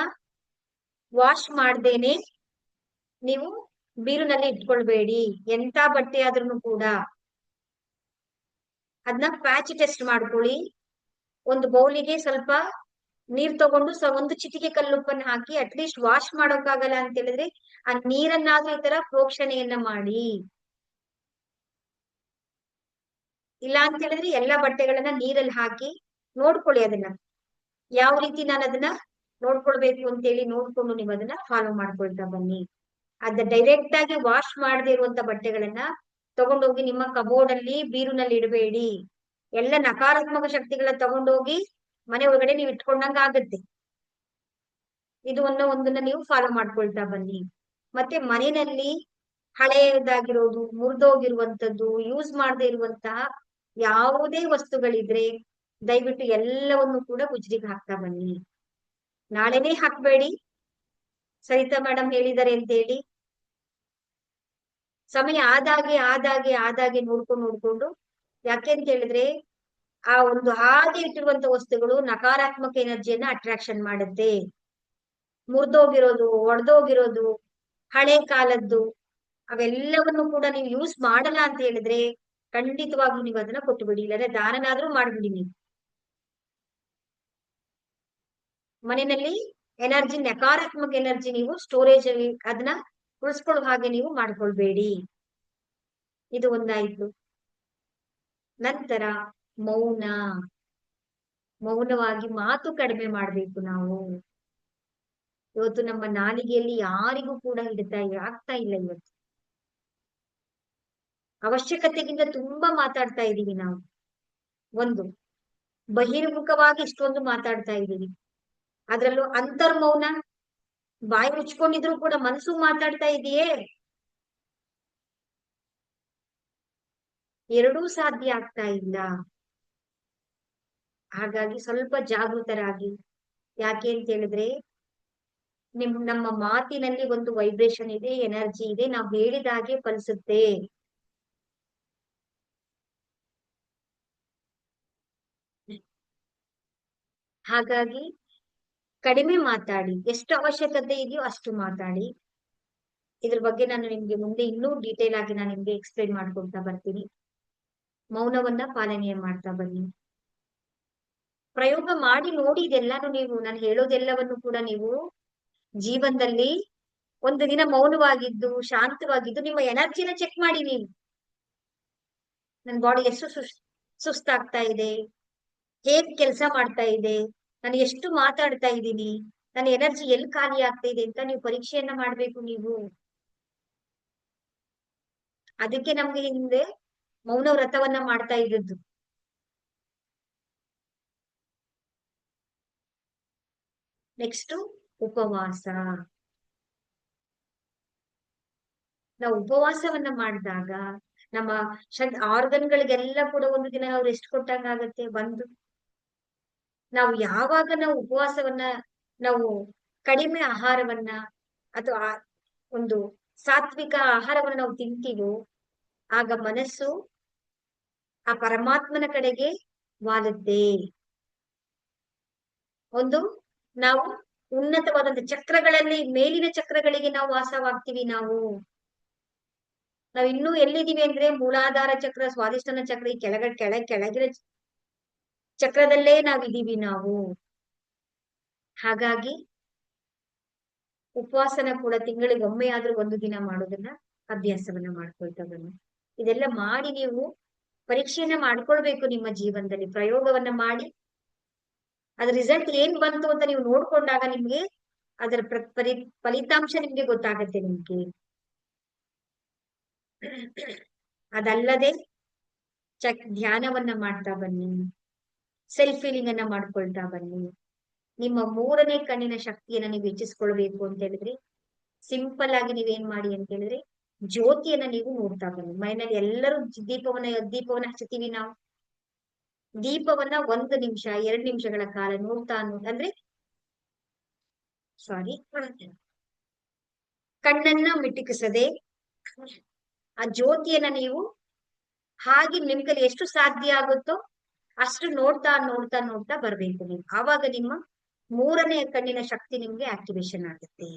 S1: ವಾಶ್ ಮಾಡ್ದೇನೆ ನೀವು ಬೀರುನಲ್ಲಿ ಇಟ್ಕೊಳ್ಬೇಡಿ. ಎಂತ ಬಟ್ಟೆ ಆದ್ರೂ ಕೂಡ ಅದನ್ನ ಪ್ಯಾಚ್ ಟೆಸ್ಟ್ ಮಾಡ್ಕೊಳ್ಳಿ. ಒಂದು ಬೌಲಿಗೆ ಸ್ವಲ್ಪ ನೀರ್ ತಗೊಂಡು ಒಂದು ಚಿಟಿಕೆ ಕಲ್ಲುಪ್ಪನ್ನ ಹಾಕಿ ಅಟ್ಲೀಸ್ಟ್ ವಾಶ್ ಮಾಡೋಕ್ಕಾಗಲ್ಲ ಅಂತ ಹೇಳಿದ್ರೆ ಆ ನೀರನ್ನಾದ್ರೂ ಈ ತರ ಪ್ರೋಕ್ಷಣೆಯನ್ನ ಮಾಡಿ. ಇಲ್ಲ ಅಂತ ಹೇಳಿದ್ರೆ ಎಲ್ಲಾ ಬಟ್ಟೆಗಳನ್ನ ನೀರಲ್ಲಿ ಹಾಕಿ ನೋಡ್ಕೊಳ್ಳಿ. ಅದನ್ನ ಯಾವ ರೀತಿ ನಾನು ಅದನ್ನ ನೋಡ್ಕೊಳ್ಬೇಕು ಅಂತ ಹೇಳಿ ನೋಡ್ಕೊಂಡು ನೀವು ಅದನ್ನ ಫಾಲೋ ಮಾಡ್ಕೊಳ್ತಾ ಬನ್ನಿ. ಅದ ಡೈರೆಕ್ಟ್ ಆಗಿ ವಾಶ್ ಮಾಡದೇ ಇರುವಂತ ಬಟ್ಟೆಗಳನ್ನ ತಗೊಂಡೋಗಿ ನಿಮ್ಮ ಕಬೋರ್ಡ್ ಅಲ್ಲಿ, ಬೀರುನಲ್ಲಿ ಇಡಬೇಡಿ. ಎಲ್ಲ ನಕಾರಾತ್ಮಕ ಶಕ್ತಿಗಳನ್ನ ತಗೊಂಡೋಗಿ ಮನೆ ಒಳಗಡೆ ನೀವು ಇಟ್ಕೊಂಡಂಗ ಆಗುತ್ತೆ. ಇದು ಒಂದನ್ನ ನೀವು ಫಾಲೋ ಮಾಡ್ಕೊಳ್ತಾ ಬನ್ನಿ. ಮತ್ತೆ ಮನೆಯಲ್ಲಿ ಹಳೆಯದಾಗಿರೋದು, ಮುರಿದೋಗಿರುವಂತದ್ದು, ಯೂಸ್ ಮಾಡದೇ ಇರುವಂತಹ ಯಾವುದೇ ವಸ್ತುಗಳಿದ್ರೆ ದಯವಿಟ್ಟು ಎಲ್ಲವನ್ನು ಕೂಡ ಉಜ್ರಿಗೆ ಹಾಕ್ತಾ ಬನ್ನಿ. ನಾಳೆನೇ ಹಾಕ್ಬೇಡಿ, ಸರಿತಾ ಮೇಡಮ್ ಹೇಳಿದ್ದಾರೆ ಅಂತ ಹೇಳಿ ಸಮಯ ಆದಾಗೆ ನೋಡ್ಕೊಂಡು. ಯಾಕೆ ಅಂತ ಹೇಳಿದ್ರೆ ಆ ಒಂದು ಹಾಗೆ ಇಟ್ಟಿರುವಂತ ವಸ್ತುಗಳು ನಕಾರಾತ್ಮಕ ಎನರ್ಜಿಯನ್ನ ಅಟ್ರಾಕ್ಷನ್ ಮಾಡುತ್ತೆ. ಮುರಿದೋಗಿರೋದು, ಒಡೆದೋಗಿರೋದು, ಹಳೆ ಕಾಲದ್ದು ಅವೆಲ್ಲವನ್ನು ಕೂಡ ನೀವು ಯೂಸ್ ಮಾಡಲ್ಲ ಅಂತ ಹೇಳಿದ್ರೆ ಖಂಡಿತವಾಗ್ಲೂ ನೀವು ಅದನ್ನ ಕೊಟ್ಟು ಬಿಡಿ, ಇಲ್ಲದ್ರೆ ದಾನನಾದ್ರೂ ಮಾಡ್ಬಿಡಿ. ನೀವು ಮನೆಯಲ್ಲಿ ಎನರ್ಜಿ, ನಕಾರಾತ್ಮಕ ಎನರ್ಜಿ ನೀವು ಸ್ಟೋರೇಜ್ ಅಲ್ಲಿ ಅದನ್ನ ಉಳಿಸ್ಕೊಳ್ಳೋ ಹಾಗೆ ನೀವು ಮಾಡ್ಕೊಳ್ಬೇಡಿ. ಇದು ಒಂದಾಯ್ತು. ನಂತರ ಮೌನವಾಗಿ ಮಾತು ಕಡಿಮೆ ಮಾಡ್ಬೇಕು ನಾವು. ಇವತ್ತು ನಮ್ಮ ನಾಲಿಗೆಯಲ್ಲಿ ಯಾರಿಗೂ ಕೂಡ ಆಗ್ತಾ ಇಲ್ಲ. ಇವತ್ತು ಅವಶ್ಯಕತೆಗಿಂತ ತುಂಬಾ ಮಾತಾಡ್ತಾ ಇದೀವಿ ನಾವು. ಒಂದು ಬಹಿರ್ಮುಖವಾಗಿ ಇಷ್ಟೊಂದು ಮಾತಾಡ್ತಾ ಇದ್ದೀವಿ, ಅದ್ರಲ್ಲೂ ಅಂತರ್ಮೌನ, ಬಾಯಿ ಮುಚ್ಕೊಂಡಿದ್ರು ಕೂಡ ಮನಸ್ಸು ಮಾತಾಡ್ತಾ ಇದೆಯೇ, ಎರಡೂ ಸಾಧ್ಯ ಆಗ್ತಾ ಇಲ್ಲ. ಹಾಗಾಗಿ ಸ್ವಲ್ಪ ಜಾಗೃತರಾಗಿ. ಯಾಕೆ ಅಂತ ಹೇಳಿದ್ರೆ ನಮ್ಮ ಮಾತಿನಲ್ಲಿ ಒಂದು ವೈಬ್ರೇಷನ್ ಇದೆ, ಎನರ್ಜಿ ಇದೆ, ನಾವು ಹೇಳಿದ ಹಾಗೆ ಫಲಿಸುತ್ತೆ. ಹಾಗಾಗಿ ಕಡಿಮೆ ಮಾತಾಡಿ, ಎಷ್ಟು ಅವಶ್ಯಕತೆ ಇದೆಯೋ ಅಷ್ಟು ಮಾತಾಡಿ. ಇದ್ರ ಬಗ್ಗೆ ನಾನು ನಿಮ್ಗೆ ಮುಂದೆ ಇನ್ನೂ ಡೀಟೇಲ್ ಆಗಿ ನಾನು ನಿಮ್ಗೆ ಎಕ್ಸ್ಪ್ಲೈನ್ ಮಾಡ್ಕೊಳ್ತಾ ಬರ್ತೀನಿ. ಮೌನವನ್ನ ಪಾಲನೆ ಮಾಡ್ತಾ ಬನ್ನಿ. ಪ್ರಯೋಗ ಮಾಡಿ ನೋಡಿ. ಇದೆಲ್ಲಾನು ನೀವು ನಾನು ಹೇಳೋದೆಲ್ಲವನ್ನು ಕೂಡ ನೀವು ಜೀವನದಲ್ಲಿ ಒಂದು ದಿನ ಮೌನವಾಗಿದ್ದು, ಶಾಂತವಾಗಿದ್ದು ನಿಮ್ಮ ಎನರ್ಜಿನ ಚೆಕ್ ಮಾಡಿ. ನೀವು ನನ್ನ ಬಾಡಿ ಎಷ್ಟು ಸುಸ್ತಾಗ್ತಾ ಇದೆ, ಹೇಗ್ ಕೆಲಸ ಮಾಡ್ತಾ ಇದೆ, ನಾನು ಎಷ್ಟು ಮಾತಾಡ್ತಾ ಇದ್ದೀನಿ, ನನ್ನ ಎನರ್ಜಿ ಎಲ್ಲಿ ಖಾಲಿ ಆಗ್ತಾ ಇದೆ ಅಂತ ನೀವು ಪರೀಕ್ಷೆಯನ್ನ ಮಾಡ್ಬೇಕು. ನೀವು ಅದಕ್ಕೆ ನಮ್ಗೆ ಹಿಂದೆ ಮೌನ ವ್ರತವನ್ನ ಮಾಡ್ತಾ ಇದ್ದದ್ದು. ನೆಕ್ಸ್ಟ್ ಉಪವಾಸ. ನಾವು ಉಪವಾಸವನ್ನ ಮಾಡಿದಾಗ ನಮ್ಮ ಆರ್ಗನ್ಗಳಿಗೆಲ್ಲ ಕೂಡ ಒಂದು ದಿನ ನಾವು ರೆಸ್ಟ್ ಕೊಟ್ಟಂಗ ಆಗತ್ತೆ. ನಾವು ಯಾವಾಗ ನಾವು ಉಪವಾಸವನ್ನ, ನಾವು ಕಡಿಮೆ ಆಹಾರವನ್ನ ಅಥವಾ ಒಂದು ಸಾತ್ವಿಕ ಆಹಾರವನ್ನ ನಾವು ತಿಂತೀವೋ ಆಗ ಮನಸ್ಸು ಆ ಪರಮಾತ್ಮನ ಕಡೆಗೆ ವಾಲುತ್ತೆ. ಒಂದು ನಾವು ಉನ್ನತವಾದಂತ ಚಕ್ರಗಳಲ್ಲಿ, ಮೇಲಿನ ಚಕ್ರಗಳಿಗೆ ನಾವು ವಾಸವಾಗ್ತೀವಿ. ನಾವು ಇನ್ನೂ ಎಲ್ಲಿದ್ದೀವಿ ಅಂದ್ರೆ ಮೂಲಾಧಾರ ಚಕ್ರ, ಸ್ವಾಧಿಷ್ಠಾನ ಚಕ್ರ, ಈ ಕೆಳಗಿನ ಚಕ್ರದಲ್ಲೇ ನಾವಿದ್ದೀವಿ ನಾವು. ಹಾಗಾಗಿ ಉಪವಾಸನ ಕೂಡ ತಿಂಗಳಿಗೆ ಒಮ್ಮೆ ಆದ್ರೂ ಒಂದು ದಿನ ಮಾಡೋದನ್ನ ಅಭ್ಯಾಸವನ್ನ ಮಾಡ್ಕೊಳ್ತಾ ಬನ್ನಿ. ಇದೆಲ್ಲ ಮಾಡಿ ನೀವು ಪರೀಕ್ಷೆಯನ್ನ ಮಾಡ್ಕೊಳ್ಬೇಕು. ನಿಮ್ಮ ಜೀವನದಲ್ಲಿ ಪ್ರಯೋಗವನ್ನ ಮಾಡಿ ಅದ್ರ ರಿಸಲ್ಟ್ ಏನ್ ಬಂತು ಅಂತ ನೀವು ನೋಡ್ಕೊಂಡಾಗ ನಿಮ್ಗೆ ಅದರ ಫಲಿತಾಂಶ ನಿಮ್ಗೆ ಗೊತ್ತಾಗತ್ತೆ. ನಿಮ್ಗೆ ಅದಲ್ಲದೆ ಧ್ಯಾನವನ್ನ ಮಾಡ್ತಾ ಬನ್ನಿ, ಸೆಲ್ಫ್ ಫೀಲಿಂಗ್ ಅನ್ನ ಮಾಡ್ಕೊಳ್ತಾ ಬನ್ನಿ. ನಿಮ್ಮ ಮೂರನೇ ಕಣ್ಣಿನ ಶಕ್ತಿಯನ್ನ ನೀವು ಹೆಚ್ಚಿಸ್ಕೊಳ್ಬೇಕು ಅಂತ ಹೇಳಿದ್ರೆ ಸಿಂಪಲ್ ಆಗಿ ನೀವೇನ್ ಮಾಡಿ ಅಂತ ಹೇಳಿದ್ರೆ ಜ್ಯೋತಿಯನ್ನ ನೀವು ನೋಡ್ತಾ ಬನ್ನಿ. ಮನೆಯಲ್ಲಿ ಎಲ್ಲರೂ ದೀಪವನ್ನ ಹಚ್ಚುತ್ತೀವಿ ನಾವು. ದೀಪವನ್ನ 1 ನಿಮಿಷ 2 ನಿಮಿಷಗಳ ಕಾಲ ನೋಡ್ತಾ ಅಂದ್ರೆ ಸಾರಿ ಕಣ್ಣನ್ನ ಮಿಟುಕಿಸದೆ ಆ ಜ್ಯೋತಿಯನ್ನ ನೀವು ಹಾಗೆ ನಿಮ್ ಕೈಲಿ ಎಷ್ಟು ಸಾಧ್ಯ ಆಗುತ್ತೋ ಅಷ್ಟು ನೋಡ್ತಾ ನೋಡ್ತಾ ನೋಡ್ತಾ ಬರ್ಬೇಕು ನೀವು. ಆವಾಗ ನಿಮ್ಮ ಮೂರನೇ ಕಣ್ಣಿನ ಶಕ್ತಿ ನಿಮ್ಗೆ ಆಕ್ಟಿವೇಶನ್ ಆಗುತ್ತೆ.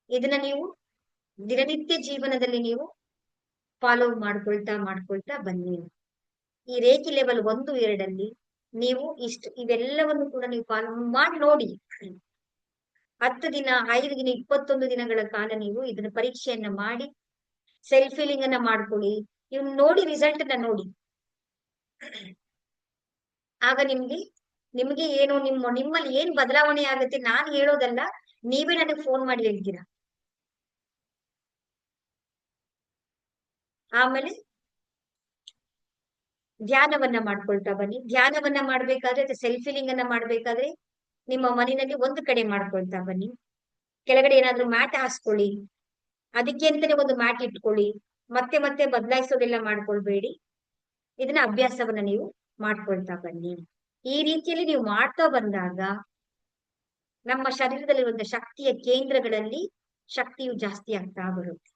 S1: ಇದನ್ನ ನೀವು ದಿನನಿತ್ಯ ಜೀವನದಲ್ಲಿ ನೀವು ಫಾಲೋ ಮಾಡ್ಕೊಳ್ತಾ ಬನ್ನಿ. ಈ ರೇಖಿ ಲೆವೆಲ್ 1, 2 ನೀವು ಇವೆಲ್ಲವನ್ನು ಕೂಡ ನೀವು ಫಾಲೋ ಮಾಡಿ ನೋಡಿ. 10 ದಿನ 5 ದಿನ 21 ದಿನಗಳ ಕಾಲ ನೀವು ಇದನ್ನ ಪರೀಕ್ಷೆಯನ್ನ ಮಾಡಿ ಸೆಲ್ಫ್ ಫೀಲಿಂಗ್ ಅನ್ನ ಮಾಡ್ಕೊಳ್ಳಿ. ನೀವು ನೋಡಿ ರಿಸಲ್ಟ್ ಅನ್ನ ನೋಡಿ. ಆಗ ನಿಮ್ಗೆ ಏನು ನಿಮ್ಮಲ್ಲಿ ಏನ್ ಬದಲಾವಣೆ ಆಗುತ್ತೆ ನಾನ್ ಹೇಳೋದಲ್ಲ, ನೀವೇ ನನಗೆ ಫೋನ್ ಮಾಡಿ ಹೇಳ್ತೀರಾ. ಆಮೇಲೆ ಧ್ಯಾನವನ್ನ ಮಾಡ್ಕೊಳ್ತಾ ಬನ್ನಿ. ಧ್ಯಾನವನ್ನ ಮಾಡ್ಬೇಕಾದ್ರೆ ಸೆಲ್ಫ್ ಫೀಲಿಂಗ್ ಅನ್ನ ಮಾಡ್ಬೇಕಾದ್ರೆ ನಿಮ್ಮ ಮನೆಯಲ್ಲಿ ಒಂದು ಕಡೆ ಮಾಡ್ಕೊಳ್ತಾ ಬನ್ನಿ. ಕೆಳಗಡೆ ಏನಾದ್ರೂ ಮ್ಯಾಟ್ ಹಾಸ್ಕೊಳ್ಳಿ, ಅದಕ್ಕೆ ಅಂತಾನೆ ಒಂದು ಮ್ಯಾಟ್ ಇಟ್ಕೊಳ್ಳಿ. ಮತ್ತೆ ಮತ್ತೆ ಬದಲಾಯಿಸೋದೆಲ್ಲ ಮಾಡ್ಕೊಳ್ಬೇಡಿ. ಇದನ್ನ ಅಭ್ಯಾಸವನ್ನ ನೀವು ಮಾಡ್ಕೊಳ್ತಾ ಬನ್ನಿ. ಈ ರೀತಿಯಲ್ಲಿ ನೀವು ಮಾಡ್ತಾ ಬಂದಾಗ ನಮ್ಮ ಶರೀರದಲ್ಲಿರುವಂತಹ ಶಕ್ತಿಯ ಕೇಂದ್ರಗಳಲ್ಲಿ ಶಕ್ತಿಯು ಜಾಸ್ತಿ ಆಗ್ತಾ ಬರುತ್ತೆ.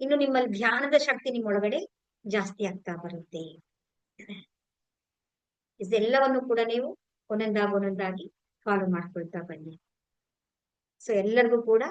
S1: ಇನ್ನು ನಿಮ್ಮಲ್ಲಿ ಧ್ಯಾನದ ಶಕ್ತಿ ನಿಮ್ಮೊಳಗಡೆ ಜಾಸ್ತಿ ಆಗ್ತಾ ಬರುತ್ತೆ. ಇದೆಲ್ಲವನ್ನು ಕೂಡ ನೀವು ಒಂದೊಂದಾಗಿ ಫಾಲೋ ಮಾಡ್ಕೊಳ್ತಾ ಬನ್ನಿ. ಸೊ ಎಲ್ಲರಿಗೂ ಕೂಡ